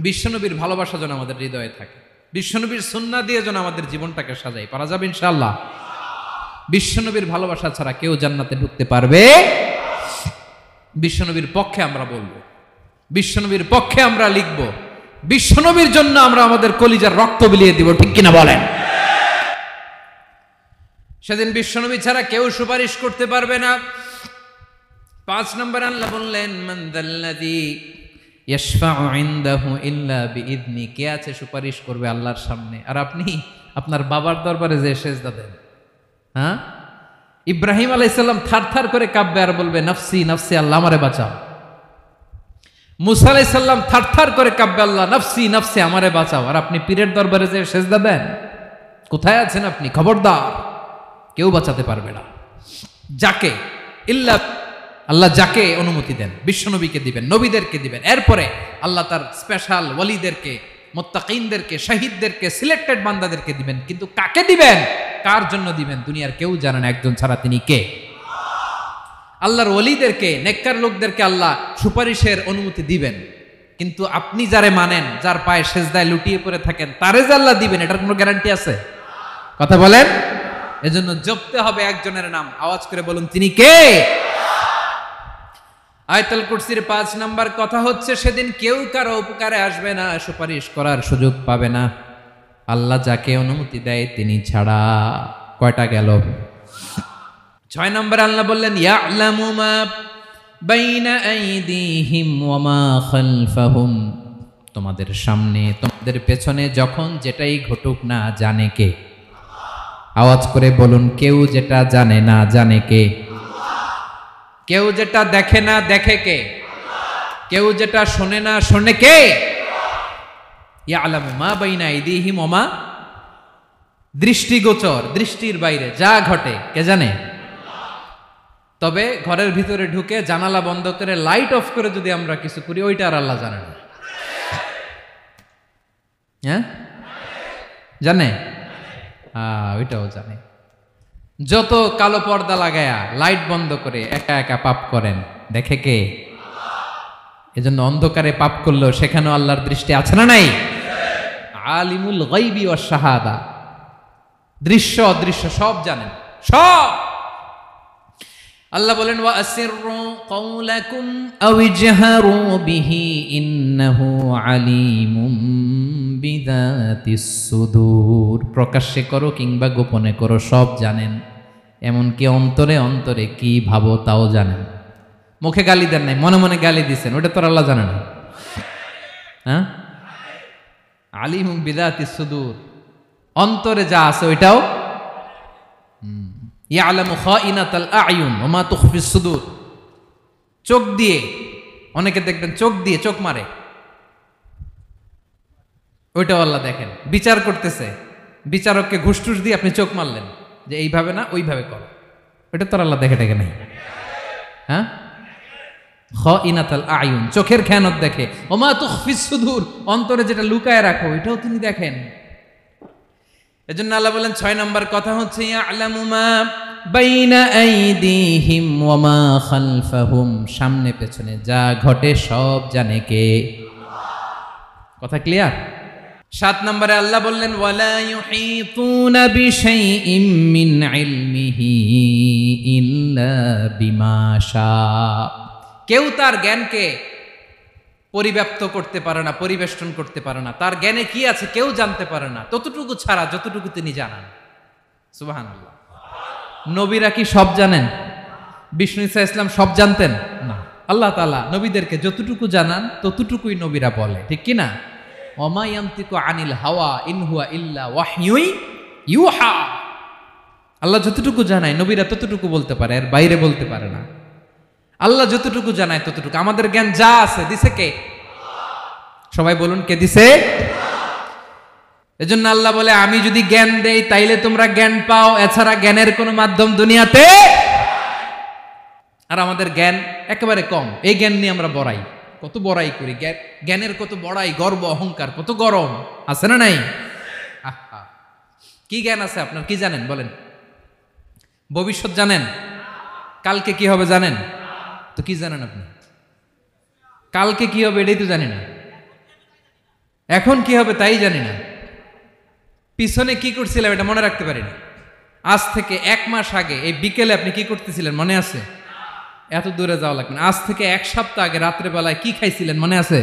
বিশ্বনবীর ভালোবাসা যেন আমাদের হৃদয়ে থাকে, বিশ্বনবীর সুন্নাহ দিয়ে যেন আমাদের জীবনটাকে সাজাই। পারা যাবে ইনশাআল্লাহ। বিশ্বনবীর ভালোবাসা ছাড়া কেউ জান্নাতে ঢুকতে পারবে? বিশ্বনবীর পক্ষে আমরা বলবো, বিশ্বনবীর পক্ষে আমরা লিখব, বিশ্বনবীর জন্য আমরা আমাদের কলিজার রক্ত বিলিয়ে দিব, ঠিক কিনা বলেন? সেদিন বিশ্বনবী ছাড়া কেউ সুপারিশ করতে পারবে না। 5 নম্বর আল্লাহ বললেন মান যাল্লাযী ইয়াশফাউ ইনদাহু ইল্লা বিইذনি। কে আছে সুপারিশ করবে আল্লাহর সামনে? আর আপনি আপনার বাবার দরবারে যে সেজদা দেন, হ্যাঁ, ইব্রাহিম আলাইহিস সালাম থারথার করে কাঁপবে আর বলবে নফসি নফসি, আল্লাহ আমারে বাঁচাও। মুসা আলাইহিস সালাম থারথার করে কাঁপবে, আল্লাহ নফসি নফসি, আমারে বাঁচাও। আর আপনি পীরের দরবারে যে সেজদা দেন, কোথায় আছেন আপনি? খবরদার, কেউ বাঁচাতে পারবে না। যাকে ইল্লা আল্লাহ যাকে অনুমতি দেন, বিশ্বনবীকে দিবেন, নবীদেরকে দিবেন, এরপরে আল্লাহ তার স্পেশাল ওয়ালিদেরকে, মুত্তাকিনদেরকে, শহীদদেরকে, সিলেক্টেড বান্দাদেরকে দিবেন। কিন্তু কাকে দিবেন, কার জন্য দিবেন, দুনিয়ার কেউ জানে না, একজন ছাড়া, তিনি কে? আল্লাহর ওয়ালিদেরকে, নেককার লোকদেরকে আল্লাহ সুপারিশের অনুমতি দিবেন। কিন্তু আপনি যারে মানেন, যার পায়ে সেজদায় লুটিয়ে পড়ে থাকেন, তারে যে আল্লাহ দিবেন, এটার কোনো গ্যারান্টি আছে? কথা বলেন। এজন্য জপতে হবে একজনের নাম, আওয়াজ করে বলুন, তিনি কে? আয়াতুল কুরসির 5 নাম্বার কথা হচ্ছে, সেদিন কেউ কারো উপকারে আসবে না, সুপারিশ করার সুযোগ পাবে না, আল্লাহ যাকে অনুমতি দেয় তিনি ছাড়া। কয়টা গেল? 6 নম্বরে আল্লাহ বললেন ইয়ালামু মা বাইনা আইদিহিম ওয়া মা খালফাহুম। তোমাদের সামনে, তোমাদের পেছনে যখন যেটাই ঘটুক না, জানে কে? আওয়াজ করে বলুন, কেউ যেটা জানে না, জানে কে? কেউ যেটা দেখে না, দেখে কে? কেউ যেটা শোনে না, শোনে কে? ইয়ালামু মা বাইনা আইদিহিম ওয়া মা, দৃষ্টিগোচর, দৃষ্টির বাইরে যা ঘটে কে জানে? তবে ঘরের ভিতরে ঢুকে জানালা বন্ধ করে লাইট অফ করে যদি আমরা কিছু করি, ওইটা আর আল্লাহ জানে না। হ্যাঁ, জানে? ওইটাও জানে। যত কালো পর্দা লাগায়া লাইট বন্ধ করে একা একা পাপ করেন, দেখে কে? এজন্য অন্ধকারে পাপ করলেও সেখানেও আল্লাহর দৃষ্টি আছে না নাই? আলিমুল গায়বি ওয়াশ শাহাদা, দৃশ্য অদৃশ্য সব জানেন, সব। আল্লাহ বলেন ওয়া আসিররু কাওলাকুম আও ইজহারু বিহি ইন্নাহু আলিমুম বিযাতিস সুদূর। প্রকাশ্যে করো কিংবা গোপনে করো, সব জানেন। এমনকি অন্তরে অন্তরে কি ভাবো তাও জানেন। মুখে গালি দেন নাই, মনে মনে গালি দিছেন, ওটা তো আল্লাহ জানে না? হ্যাঁ, আলিমুম বিযাতিস সুদূর, অন্তরে যা আছে ওইটাও। ইয়ালামু খাইনাতাল আয়ুন ওয়া মা তুখফিস সুদূর। চোখ দিয়ে, অনেকে দেখবেন চোখ দিয়ে চোখ মারে, ওইটাও আল্লাহ দেখেন। বিচার করতেছে, বিচারককে ঘুষ টুস দিয়ে আপনি চোখ মারলেন যে এইভাবে না ওইভাবে করো, ওইটা তো আল্লাহ দেখে দেখে নাই? হ্যাঁ, খাইনাতাল আয়ুন, চোখের খেয়ানত দেখে। ওয়া মা তুখফিস সুদূর, অন্তরে যেটা লুকায় রাখো ওইটাও তিনি দেখেন। এজন্য আল্লাহ বলেন 6 নম্বর কথা হচ্ছে ইয়ালামু মা বাইনা আইদিহিম ওয়া মা খালফাহুম, সামনে পেছনে যা ঘটে সব জানে কে? কথা ক্লিয়ার? 7 নম্বরে আল্লাহ বললেন ওয়ালা ইউহিতুনা বিশাইইম মিন ইলমিহি ইল্লা বিমা শা। কেউ তার জ্ঞানকে পরিব্যাপ্ত করতে পারে না, পরিবেষ্টন করতে পারে না। তার জ্ঞানে কি আছে কেউ জানতে পারে না, ততটুকু ছাড়া যতটুকু তিনি জানান। সুবহানাল্লাহ। নবীরা কি সব জানেন? বিষ্ণু ঈসা ইসলাম সব জানতেন না। আল্লাহ তাআলা নবীদেরকে যতটুকু জানান ততটুকুই নবীরা বলে, ঠিক কি না? ওমা ইয়ানতিকু আনিল হাওয়া ইন হুয়া ইল্লা ওয়াহয়ুন ইউহা। আল্লাহ যতটুকু জানায় নবীরা ততটুকু বলতে পারে, এর বাইরে বলতে পারে না। আল্লাহ যতটুকু জানায় ততটুকু। আমাদের জ্ঞান যা আছে দিছে কে? সবাই বলুন, কে দিছে? এজন্য আল্লাহ বলে, আমি যদি জ্ঞান দেই তাইলে তোমরা জ্ঞান পাও, এছাড়া জ্ঞানের কোনো মাধ্যম দুনিয়াতে। আর আমাদের জ্ঞান একেবারে কম। এই জ্ঞান নিয়ে আমরা বড়াই, কত বড়াই করি। জ্ঞানের কত বড়াই, গর্ব অহংকার, কত গরম আছে না নাই? আহা, কি জ্ঞান আছে আপনার? কি জানেন বলেন? ভবিষ্যৎ জানেন? কালকে কি হবে জানেন? তো কি জানেন আপনি? কালকে কি হবে এটাই তো জানি না। এখন কি হবে তাই জানি না। পিছনে কি করছিলাম এটা মনে রাখতে পারি না। আজ থেকে 1 মাস আগে এই বিকেলে আপনি কি করতেছিলেন মনে আছে? এত দূরে যাওয়া লাগবে না। আজ থেকে 1 সপ্তাহ আগে রাত্রে বেলায় কি খাইছিলেন মনে আছে?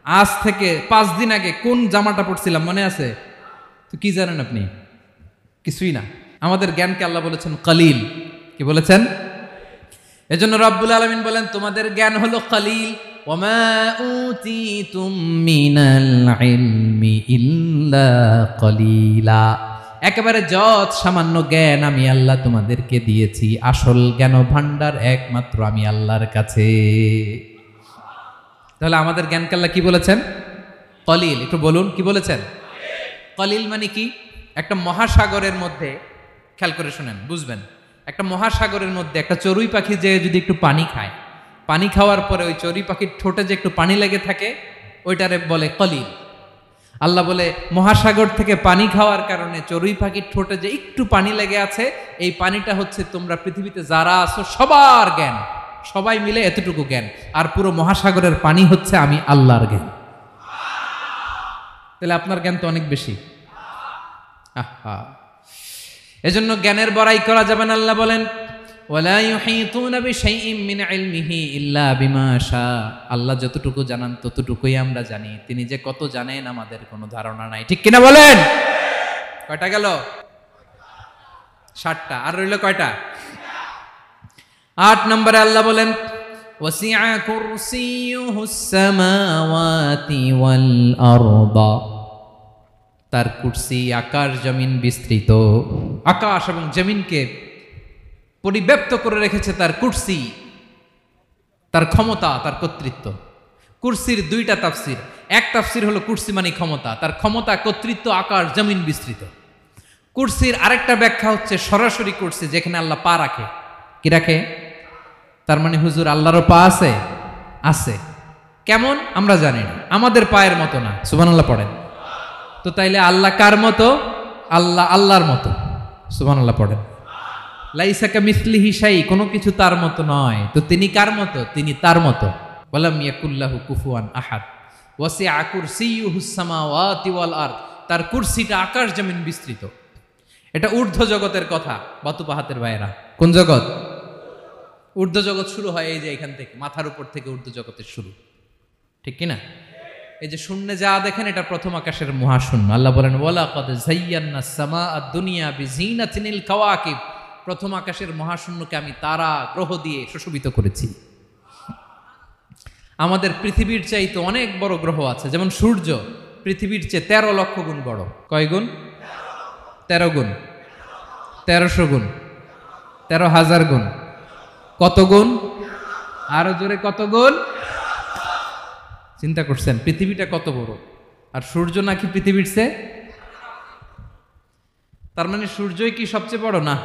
আজ থেকে 5 দিন আগে কোন জামাটা পরছিলাম মনে আছে? তো কি জানেন আপনি? কিছুই না। আমাদের জ্ঞানকে আল্লাহ বলেছেন কলিল। কি বলেছেন? এজন্য রব্বুল আলামিন বলেন, তোমাদের জ্ঞান হলো কলিল। ওমা উতিতুম মিনাল ইলমি ইল্লা কলিলা। একেবারে যত সামান্য জ্ঞান আমি আল্লাহ তোমাদেরকে দিয়েছি। আসল জ্ঞান ভান্ডার একমাত্র আমি আল্লাহর কাছে। তাহলে আমাদের জ্ঞানকে আল্লাহ কি বলেছেন? কলিল। একটু বলুন, কি বলেছেন? কলিল মানে কি? একটা মহাসাগরের মধ্যে, খেয়াল করে শুনেন বুঝবেন, একটা মহাসাগরের মধ্যে একটা চড়ুই পাখি যে যদি একটু পানি খায়, পানি খাওয়ার পরে ওই চড়ুই পাখির ঠোঁটে যে একটু পানি লেগে থাকে ওইটারে বলে কলিল। আল্লাহ বলে, মহাসাগর থেকে পানি খাওয়ার কারণে চড়ুই পাখির ঠোঁটে যে একটু পানি লেগে আছে, এই পানিটা হচ্ছে তোমরা পৃথিবীতে যারা আছো সবার জ্ঞান। সবাই মিলে এতটুকু জ্ঞান। আর পুরো মহাসাগরের পানি হচ্ছে আমি আল্লাহর জ্ঞান। তাহলে আপনার জ্ঞান তো অনেক বেশি। আহা, এজন্য জ্ঞানের বড়াই করা যাবে না। আল্লাহ বলেন, ওয়ালা ইউহিতুনা বিশাইইম মিন ইলমিহি ইল্লা বিমা শা। আল্লাহ যতটুকু জানান ততটুকুই আমরা জানি। তিনি যে কত জানেন আমাদের কোনো ধারণা নাই, ঠিক কিনা বলেন? কয়টা গেল? 7টা। আর রইল কয়টা? 8 নম্বরে আল্লাহ বলেন, ওয়াসিআ কুরসিয়ুহুস সামাওয়াতি ওয়াল আরদা। তার কুরসি আকাশ জমিন বিস্তৃত। আকাশ এবং জমিনকে পরিব্যাপ্ত করে রেখেছে তার কুরসি, তার ক্ষমতা, তার কর্তৃত্ব। কুরসির 2টা তাফসির। এক তাফসির হলো কুরসি মানে ক্ষমতা, তার ক্ষমতা, কর্তৃত্ব, আকাশ জমিন বিস্তৃত। কুরসির আরেকটা ব্যাখ্যা হচ্ছে সরাসরি কুরসি, যেখানে আল্লাহ পা রাখে। কি রাখে? তার মানে হুজুর আল্লাহরও পা আছে? আছে। কেমন আমরা জানি না, আমাদের পায়ের মতো না। সুবহানাল্লাহ পড়েন। তো তাইলে আল্লাহ কার মতো? আল্লাহ আল্লাহর মতো। সুবহানাল্লাহ পড়েন। লাইসা কামিসলিহি শাই, কোনো কিছু তার মতো নয়। তো তিনি কার মতো? তিনি তার মতো। ওয়ালাম ইয়াকুল্লাহু কুফুয়ান আহাদ। ওয়াসিআ কুরসিয়ুহুস সামাওয়াতি ওয়াল আরদ। তার কুরসিটা আকাশ জমিন বিস্তৃত। এটা ঊর্ধ্ব জগতের কথা বাতুপাহাতের ভাইয়েরা। কোন জগৎ? ঊর্ধ্ব জগৎ শুরু হয় এই যে এখান থেকে, মাথার উপর থেকে ঊর্ধ্ব জগতের শুরু, ঠিক কিনা? এই যে শূন্যে যা দেখেন এটা প্রথম আকাশের মহাশূন্য। আল্লাহ বলেন, ওয়ালাকাদ যায়্যানাস সামাআদ দুনিয়া বিজিনাতিল কাওয়াকিব। প্রথম আকাশের মহাশূন্যকে আমি তারা গ্রহ দিয়ে সুশোভিত করেছি। আমাদের পৃথিবীর চাইতে অনেক বড় গ্রহ আছে, যেমন সূর্য পৃথিবীর চেয়ে 13 লক্ষ গুণ বড়। কয় গুণ? 13 গুণ, 1300 গুণ, 13,000 গুণ। কত গুণ? আরো জোরে কত গুণ? চিন্তা করছেন পৃথিবীটা কত বড়, আর সূর্য নাকি পৃথিবীর চেয়ে? তার মানে সূর্যই কি সবচেয়ে বড়? না,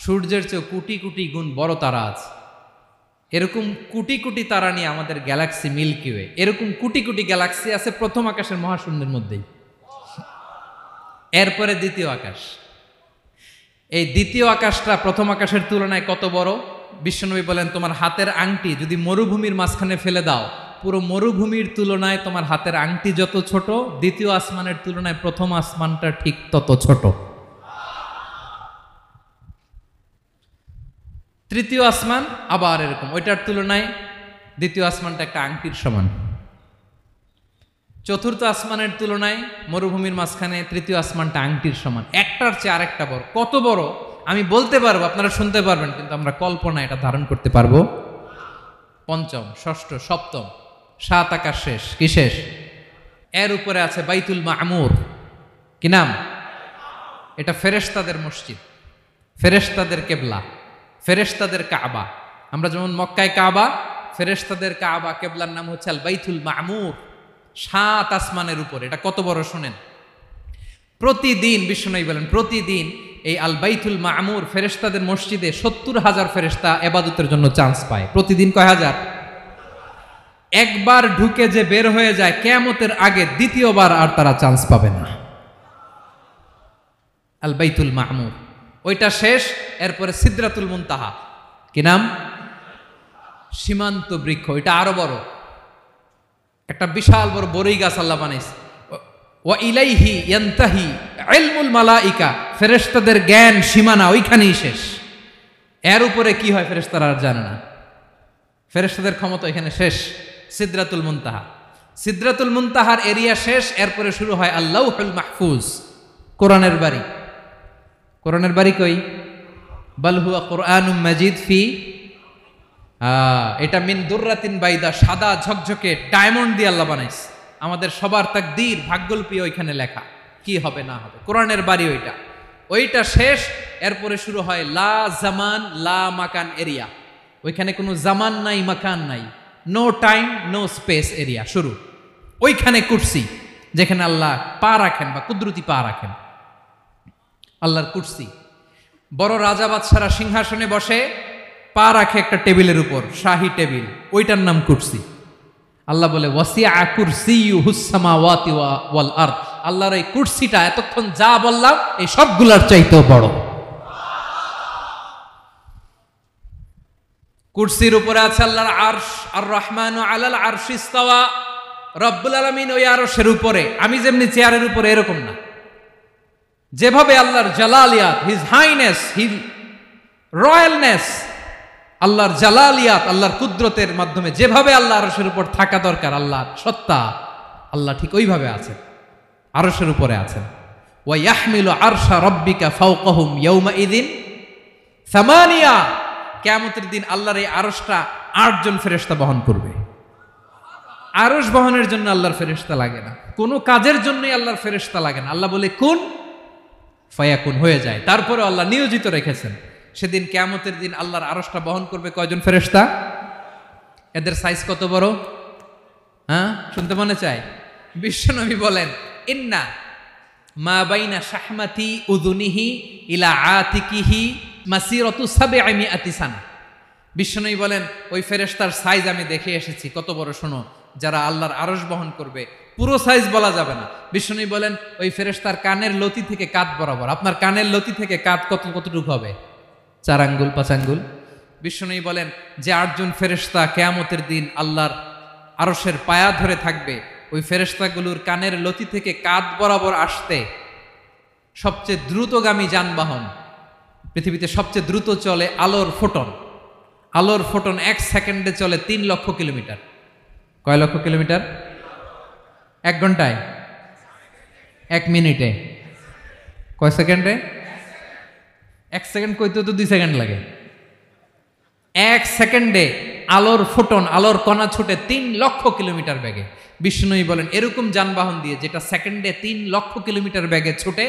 সূর্যের চেয়ে কোটি কোটি গুণ বড় তারা আছে। এরকম কোটি কোটি তারা নিয়ে আমাদের গ্যালাক্সি মিল্কি ওয়ে। এরকম কোটি কোটি গ্যালাক্সি আছে প্রথম আকাশের মহাশূন্যের মধ্যেই। এরপরে দ্বিতীয় আকাশ। এই দ্বিতীয় আকাশটা প্রথম আকাশের তুলনায় কত বড়? বিশ্বনবী বলেন, তোমার হাতের আংটি যদি মরুভূমির মাঝখানে ফেলে দাও, পুরো মরুভূমির তুলনায় তোমার হাতের আংটি যত ছোট, দ্বিতীয় আসমানের তুলনায় প্রথম আসমানটা ঠিক তত ছোট। তৃতীয় আসমান আবার এরকম, ওইটার তুলনায় দ্বিতীয় আসমানটা একটা আংটির সমান। চতুর্থ আসমানের তুলনায় মরুভূমির মাঝখানে তৃতীয় আসমানটা আংটির সমান, একটার চেয়ে আরেকটা বড়। কত বড় আমি বলতে পারবো, আপনারা শুনতে পারবেন, কিন্তু আমরা কল্পনা এটা ধারণ করতে পারবো। পঞ্চম, ষষ্ঠ, সপ্তম, 7 আকাশ শেষ, কি শেষ? এর উপরে আছে বাইতুল মামুর। কি নাম? এটা ফেরেশতাদের মসজিদ, ফেরেশতাদের কেবলা, ফেরেশতাদের কাবা। আমরা যেমন মক্কায় কাবা, ফেরেশতাদের কাবা কেবলার নাম হচ্ছে আল বাইতুল মামুর। 7 আসমানের উপরে। এটা কত বড় শোনেন। প্রতিদিন বিশ্বনবী বলেন, প্রতিদিন এই আল বাইতুল মামুর ফেরেশতাদের মসজিদে 70,000 ফেরেশতা ইবাদতের জন্য চান্স পায়। প্রতিদিন কয় হাজার? একবার ঢুকে যে বের হয়ে যায় কিয়ামতের আগে দ্বিতীয়বার আর তারা চান্স পাবে না। আল বাইতুল মামুর ওইটা শেষ, এরপরে সিদরাতুল মুনতাহা। কি নাম? সীমান্ত বৃক্ষ। এটা আরো বড়, একটা বিশাল বড় বড়ই গাছ আল্লাহ বানাইছে। ওয়া ইলাইহি ইয়ানতাহি ইলমুল মালাইকা, ফেরেশতাদের জ্ঞান সীমানা ওইখানেই শেষ। এর উপরে কি হয় ফেরেশতারা আর জানে না। ফেরেশতাদের ক্ষমতা এখানে শেষ। সিদরাতুল মুনতাহা, সিদরাতুল মুনতাহার এরিয়া শেষ, এরপরে শুরু হয় আল্লাহুল মাহফুজ, কোরআনের বাড়ি। কোরআনের বাড়ি কই? বাল হুয়া কুরআনুম মাজিদ ফি, এটা মিন দুররাতিন বাইদা, সাদা ঝকঝকে ডায়মন্ড দিয়ে আল্লাহ বানাইছে। আমাদের সবার তাকদীর, ভাগ্যলিপি ওইখানে লেখা, কি হবে না হবে। কোরআনের বাড়ি ওইটা, ওইটা শেষ। এরপরে শুরু হয় লা জামান লা মাকান এরিয়া। ওইখানে কোনো জামান নাই, মাকান নাই, no time no space area শুরু। ওইখানে কুরসি, যেখানে আল্লাহ পা রাখেন বা কুদরতি পা রাখেন, আল্লাহর কুরসি। বড় রাজা বাদশারা সিংহাসনে বসে পা রাখে একটা টেবিলের উপর, শাহী টেবিল, ওইটার নাম কুরসি। আল্লাহ বলে ওয়াসিআ কুরসিয়ুহুস সামাওয়াতি ওয়াল আরদ। আল্লাহর এই কুরসিটা এতক্ষণ যা বললাম এই সবগুলোর চাইতেও বড়। কুরসির উপরে আছে আল্লাহর আরশ। আর রহমানু আলাল আরশি ইস্তাওয়া। রব্বুল আলামিন ওই আরশের উপরে। আমি যেমনি চেয়ারের উপরে এরকম না, যেভাবে আল্লাহর জালালিয়াত, হিজ হাইনেস, হিজ রয়্যালনেস, আল্লাহর জালালিয়াত, আল্লাহর কুদরতের মাধ্যমে যেভাবে আল্লাহ আরশের উপর থাকা দরকার, আল্লাহর সত্তা, আল্লাহ ঠিক ওইভাবে আছেন, আরশের উপরে আছেন। ওয়া ইয়াহমিলু আরশা রাব্বিকা ফাওকাহুম ইয়াওমাইযিন সামানিয়া। কিয়ামতের দিন আল্লাহর এই আরশটা 8 জন ফেরেশতা বহন করবে। আরশ বহনের জন্য আল্লাহর ফেরেশতা লাগে না, কোনো কাজের জন্যই আল্লাহর ফেরেশতা লাগে না। আল্লাহ বলে কুন ফায়াকুন, হয়ে যায়। তারপরে আল্লাহ নিয়োজিত রেখেছেন। সেদিন কিয়ামতের দিন আল্লাহর আরশটা বহন করবে কয়জন ফেরেশতা? এদের সাইজ কত বড়? হ্যাঁ, শুনতে মনে চায়? বিশ্বনবী বলেন ইন্না মা বাইনা শাহমাতি উযুনিহি ইলা আতিকিহি মাসিরাতু 700 সানা। বিশ্বনবী বলেন ওই ফেরেশতার সাইজ আমি দেখে এসেছি। কত বড় শোনো, যারা আল্লাহর আরশ বহন করবে, পুরো সাইজ বলা যাবে না। বিশ্বনবী বলেন ওই ফেরেশতার কানের লতি থেকে কাঁধ বরাবর। আপনার কানের লতি থেকে কাঁধ কতটুকু হবে? 4 আঙ্গুল 5 আঙ্গুল। বিশ্বনবী বলেন যে 8 জন ফেরেশতা কিয়ামতের দিন আল্লাহর আরশের পায়া ধরে থাকবে, ওই ফেরেশতাগুলোর কানের লতি থেকে কাঁধ বরাবর আসতে সবচেয়ে দ্রুতগামী যানবাহন, পৃথিবীতে সবচেয়ে দ্রুত চলে আলোর ফোটন। আলোর ফোটন 1 সেকেন্ডে চলে 3 লক্ষ কিলোমিটার। কয় লক্ষ কিলোমিটার? 1 ঘন্টায়? 1 মিনিটে? কয় সেকেন্ডে? 1 সেকেন্ড কইতে তো 2 সেকেন্ড লাগে। 1 সেকেন্ডে আলোর ফোটন, আলোর কণা ছুটে 3 লক্ষ কিলোমিটার বেগে। বিষ্ণুই বলেন এরকম যানবাহন দিয়ে, যেটা সেকেন্ডে 3 লক্ষ কিলোমিটার বেগে ছুটে,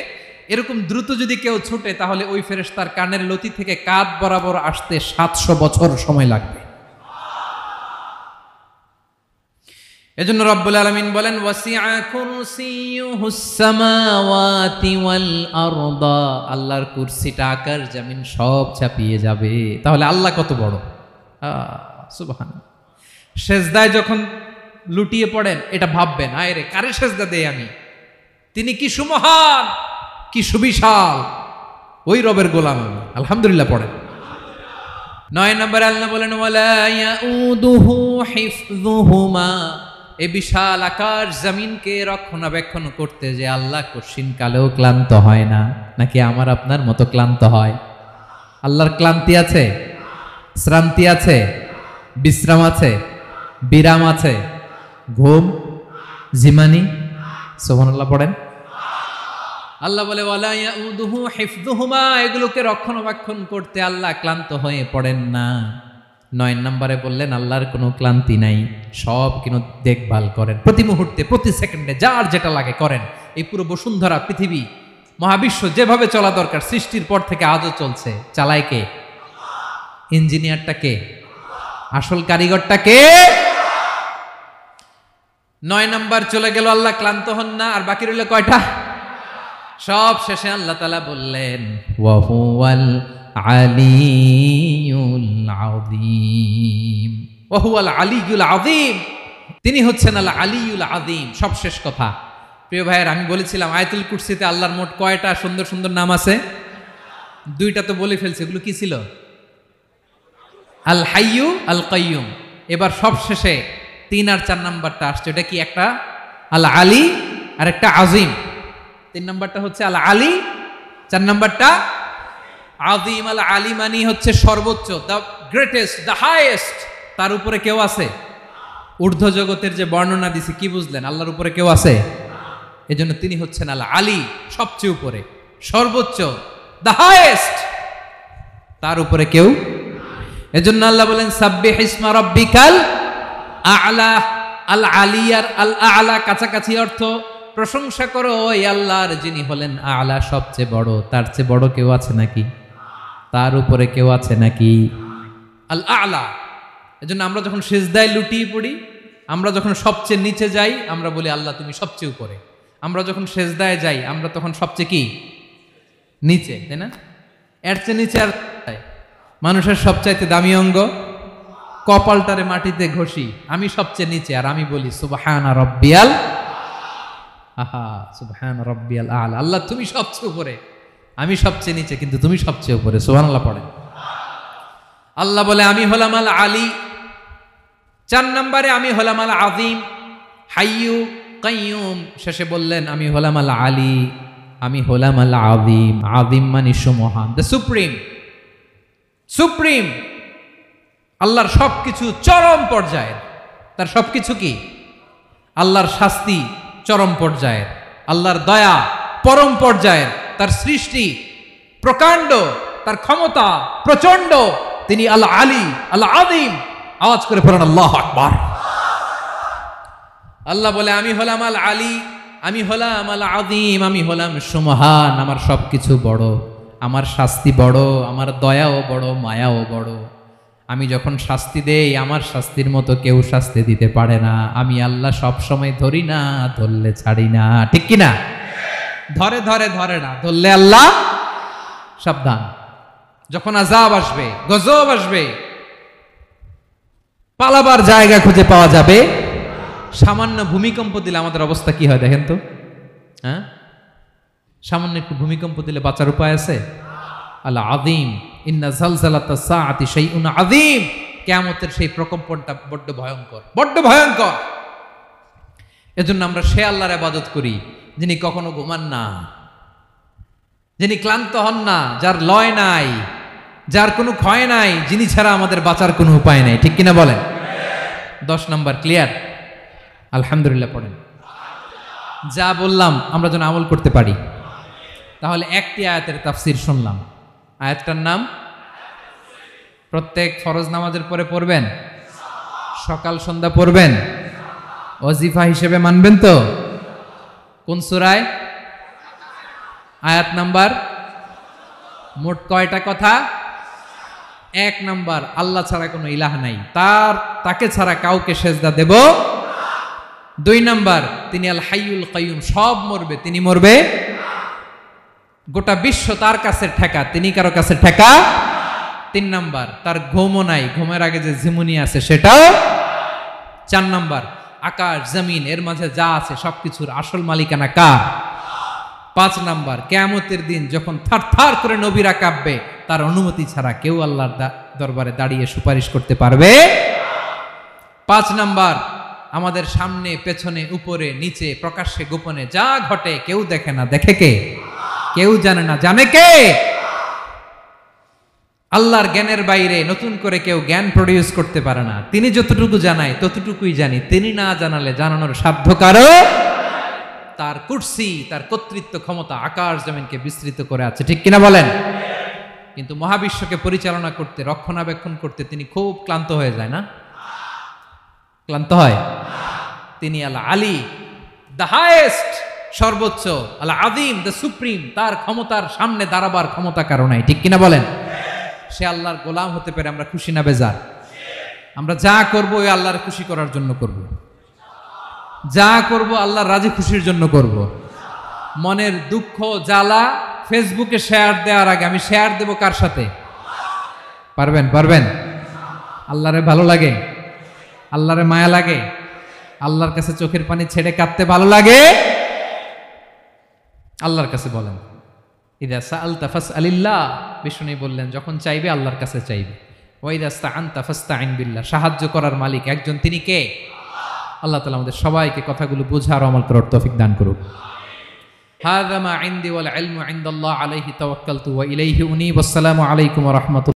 এরকম দ্রুত যদি কেউ ছুটে, তাহলে ওই ফেরেশতার কানের লতি থেকে কাঁধ বরাবর আসতে 700 বছর সময় লাগবে। এজন্য রব্বুল আলামিন বলেন ওয়াসিআ কুরসিয়ুহুস সামাওয়াতি ওয়াল আরদা। আল্লাহর কুরসিটা আকাশ জমিন সব চাপিয়ে যাবে। তাহলে আল্লাহ কত বড়! সুবহানাল্লাহ। সেজদায় যখন লুটিয়ে পড়েন এটা ভাববেন, আয় রে কারে সেজদা দেই আমি, তিনি কি সুমহান, কি সুবিশাল, ওই রবের গোলাম আমি। আলহামদুলিল্লাহ পড়েন। 9 নম্বরে আল্লাহ বলেন ওয়ালা ইয়াউদুহু হিফযুহুমা। এই বিশাল আকাশ জমিনকে রক্ষণাবেক্ষণ করতে যে আল্লাহ কঠিন কালেও ক্লান্ত হয় না। নাকি আমার আপনার মতো ক্লান্ত হয়? আল্লাহর ক্লান্তি আছে? শ্রান্তি আছে, বিশ্রাম আছে, বিরাম আছে, ঘুম, জিমানি। সুবহানাল্লাহ পড়েন। আল্লাহ বলে ওয়ালা ইয়াউদুহু হিফযুহুমা, এগুলোকে রক্ষণাবেক্ষণ করতে আল্লাহ ক্লান্ত হয়ে পড়েন না। 9 নম্বরে বললেন আল্লাহর কোনো ক্লান্তি নাই, সব কিন্তু দেখভাল করেন, প্রতি মুহূর্তে প্রতি সেকেন্ডে যার যেটা লাগে করেন। এই পুরো বসুন্ধরা পৃথিবী মহাবিশ্ব যেভাবে চলা দরকার সৃষ্টির পর থেকে আজও চলছে। চালায় কে? ইঞ্জিনিয়ারটা কে? আসল কারিগরটা কে? 9 নাম্বার চলে গেল, আল্লাহ ক্লান্ত হন না। আর বাকি রইল কয়টা? সব শেষে আল্লাহ তাআলা বললেন ওয়া হুয়াল আলিয়ুল আযীম, ওয়া হুয়াল আলিয়ুল আযীম, তিনি হচ্ছেন আল আলিয়ুল আযীম। সব শেষ কথা। প্রিয় ভাইয়ের, আমি বলেছিলাম আয়াতুল কুরসিতে আল্লাহর মোট কয়টা সুন্দর সুন্দর নাম আছে? 2টা তো বলে ফেলছে। এগুলো কি ছিল? আল হাইয়ু, আল কাইয়ুম। এবার সব শেষে 3 আর 4 নাম্বারটা আসছে। এটা কি? একটা আল আলী আর একটা আজিম। 3 নাম্বারটা হচ্ছে আল আলী, 4 নাম্বারটা আযীম। আল আলী মানে হচ্ছে সর্বোচ্চ, দ্য গ্রেটেস্ট, দ্য হাইয়েস্ট। তার উপরে কেউ আছে? ঊর্ধ্ব জগতের যে বর্ণনা দিছি, কি বুঝলেন? আল্লাহর উপরে কেউ আছে? এজন্য তিনি হচ্ছেন আল আলী, সবচেয়ে উপরে, সর্বোচ্চ, দ্য হাইয়েস্ট। তার উপরে কেউ। এজন্য আল্লাহ বলেন সাব্বিহ ইসমা রাব্বিকাল আ'লা। আল আলিয়ার আল আ'লা কাছাকাছি অর্থ প্রশংসা করো ওই আল্লাহর যিনি হলেন আ'লা, সবচেয়ে বড়। তার চেয়ে বড় কেউ আছে নাকি? তার উপরে কেউ আছে নাকি? আল আ'লা। এজন্য আমরা যখন সিজদায় লুটিয়ে পড়ি, আমরা যখন সবচেয়ে নিচে যাই, আমরা বলি আল্লাহ তুমি সবচেয়ে উপরে। আমরা যখন সিজদায় যাই, আমরা তখন সবচেয়ে কি? নিচে, তাই না? এর চেয়ে নিচে আর মানুষের সবচাইতে দামি অঙ্গ কপালটারে মাটিতে ঘষি, আমি সবচেয়ে নিচে, আর আমি বলি সুবহানা রাব্বিয়াল আহা, সুবহানা রাব্বিয়াল আ'লা। আল্লাহ তুমি সবচেয়ে উপরে, আমি সবচেয়ে নিচে, কিন্তু তুমি সবচেয়ে উপরে। সুবহানাল্লাহ পড়েন। আল্লাহ বলে আমি হলাম আল আলী। 4 নম্বরে আমি হলাম আল আযীম, হাইয়ু কাইয়ুম। শেষে বললেন আমি হলাম আল আলী, আমি হলাম আল আযীম। আযীম মানে সুমহান, দ্য সুপ্রিম। সুপ্রিম। আল্লাহর সবকিছু চরম পর্যায়ের। তার সবকিছু কি? আল্লাহর শাস্তি চরম পর্যায়ের, আল্লাহর দয়া পরম পর্যায়ের, তার সৃষ্টি প্রকাণ্ড, তার ক্ষমতা প্রচন্ড। তিনি আল আলী, আল আযীম। আওয়াজ করে পড়েন আল্লাহু আকবার। আল্লাহ বলে আমি হলাম আল আলী, আমি হলাম আল আযীম, আমি হলাম সুমহান। আমার সবকিছু বড়, আমার শাস্তি বড়, আমার দয়াও বড়, মায়াও বড়। আমি যখন শাস্তি দেই, আমার শাস্তির মতো কেউ শাস্তি দিতে পারে না। আমি আল্লাহ সব সময় ধরি না, ধরলে ছাড়ি না। ঠিক কি না? ধরে ধরে ধরে না, ধরলে আল্লাহ সাবধান। যখন আযাব আসবে, গজব আসবে, পালাবার জায়গা খুঁজে পাওয়া যাবে। সামান্য ভূমিকম্প দিলে আমাদের অবস্থা কি হয় দেখেন তো? হ্যাঁ, সামান্য একটু ভূমিকম্প দিলে বাঁচার উপায় আছে? আল আযীম, ইন্না যালজালাতাস সাআতি শাইউন আযীম। কিয়ামতের সেই প্রকম্পনটা বড্ড ভয়ঙ্কর, বড্ড ভয়ঙ্কর। এজন্য আমরা সে আল্লাহর ইবাদত করি যিনি কখনো ঘুমান না, যিনি ক্লান্ত হন না, যার লয় নাই, যার কোনো ক্ষয় নাই, যিনি ছাড়া আমাদের বাঁচার কোনো উপায় নাই। ঠিক কিনা বলেন? 10 নম্বর ক্লিয়ার? আলহামদুলিল্লাহ পড়েন। যা বললাম আমরা যেন আমল করতে পারি। তাহলে একটি আয়াতের তাফসীর শুনলাম। আয়াতটার নাম প্রত্যেক ফরজ নামাজের পরে পড়বেন, সকাল সন্ধ্যা পড়বেন, ওয়াজিফা হিসেবে মানবেন তো? কোন সূরায়? আয়াত নাম্বার। মোট কয়টা কথা? 1 নাম্বার, আল্লাহ ছাড়া কোনো ইলাহ নাই, তাকে ছাড়া কাউকে সেজদা দেব। 2 নাম্বার, তিনি আল হাইয়ুল কাইয়ুম, সব মরবে, তিনি মরবে। গোটা বিশ্ব তার কাছে ঠেকা, তিনি কারো কাছে ঠেকা। 3 নাম্বার, তার ঘুমও নাই, ঘুমের আগে যে ঝিমুনি আছে সেটাও। 4 নাম্বার, আকাশ জমিন এর মাঝে যা আছে সবকিছুর আসল মালিকানা কার? 5 নাম্বার, কিয়ামতের দিন যখন থারথার করে নবীরা কাঁপবে, তার অনুমতি ছাড়া কেউ আল্লাহর দরবারে দাঁড়িয়ে সুপারিশ করতে পারবে। 5 নাম্বার, আমাদের সামনে পেছনে উপরে নিচে প্রকাশ্যে গোপনে যা ঘটে কেউ দেখে না, দেখে কে? কেউ জানে না, জানে কে? আল্লাহর জ্ঞানের বাইরে নতুন করে কেউ জ্ঞান প্রডিউস করতে পারে না। তিনি যতটুকু জানায় ততটুকুই জানি, তিনি না জানালে জানানোর সাধ্য কারো। তার কুরসি, তার কর্তৃত্ব ক্ষমতা আকাশ জমিনকে বিস্তৃত করে আছে, ঠিক কিনা বলেন? কিন্তু মহাবিশ্বকে পরিচালনা করতে, রক্ষণাবেক্ষণ করতে তিনি খুব ক্লান্ত হয়ে যায় না? ক্লান্ত হয়? তিনি আল আলী, দ্য হাইয়েস্ট, সর্বোচ্চ, আল আযীম, দ্য সুপ্রিম, তার ক্ষমতার সামনে দাঁড়াবার ক্ষমতা কারো নাই, ঠিক কিনা বলেন? সে আল্লাহর গোলাম হতে পেরে আমরা খুশি না বেজার? আমরা যা করব ওই আল্লাহর খুশি করার জন্য করব, যা করব আল্লাহর রাজি খুশির জন্য করব। মনের দুঃখ জ্বালা ফেসবুকে শেয়ার দেওয়ার আগে আমি শেয়ার দেব কার সাথে? পারবেন? পারবেন? আল্লাহরে ভালো লাগে? আল্লাহরে মায়া লাগে? আল্লাহর কাছে চোখের পানি ছেড়ে কাঁদতে ভালো লাগে? আল্লাহর কাছে বলেন, ইদা সাআলতা ফাসআলিল্লাহ, বিষ্ণু বললেন যখন চাইবে আল্লাহর কাছে চাইবে। ওয়া ইদা ইসতাআনতা ফাসতাইন বিল্লাহ, সাহায্য করার মালিক একজন, তিনি কে? আল্লাহ তাআলা আমাদের সবাইকে কথাগুলো বোঝার আমল করার তৌফিক দান করুক। হাযা মা ইনদি ওয়াল ইলমু ইনদাল্লাহ আলাইহি তাওয়াক্কালতু ওয়া ইলাইহি উনীব। আসসালামু আলাইকুম ওয়া রাহমাতুল্লাহ।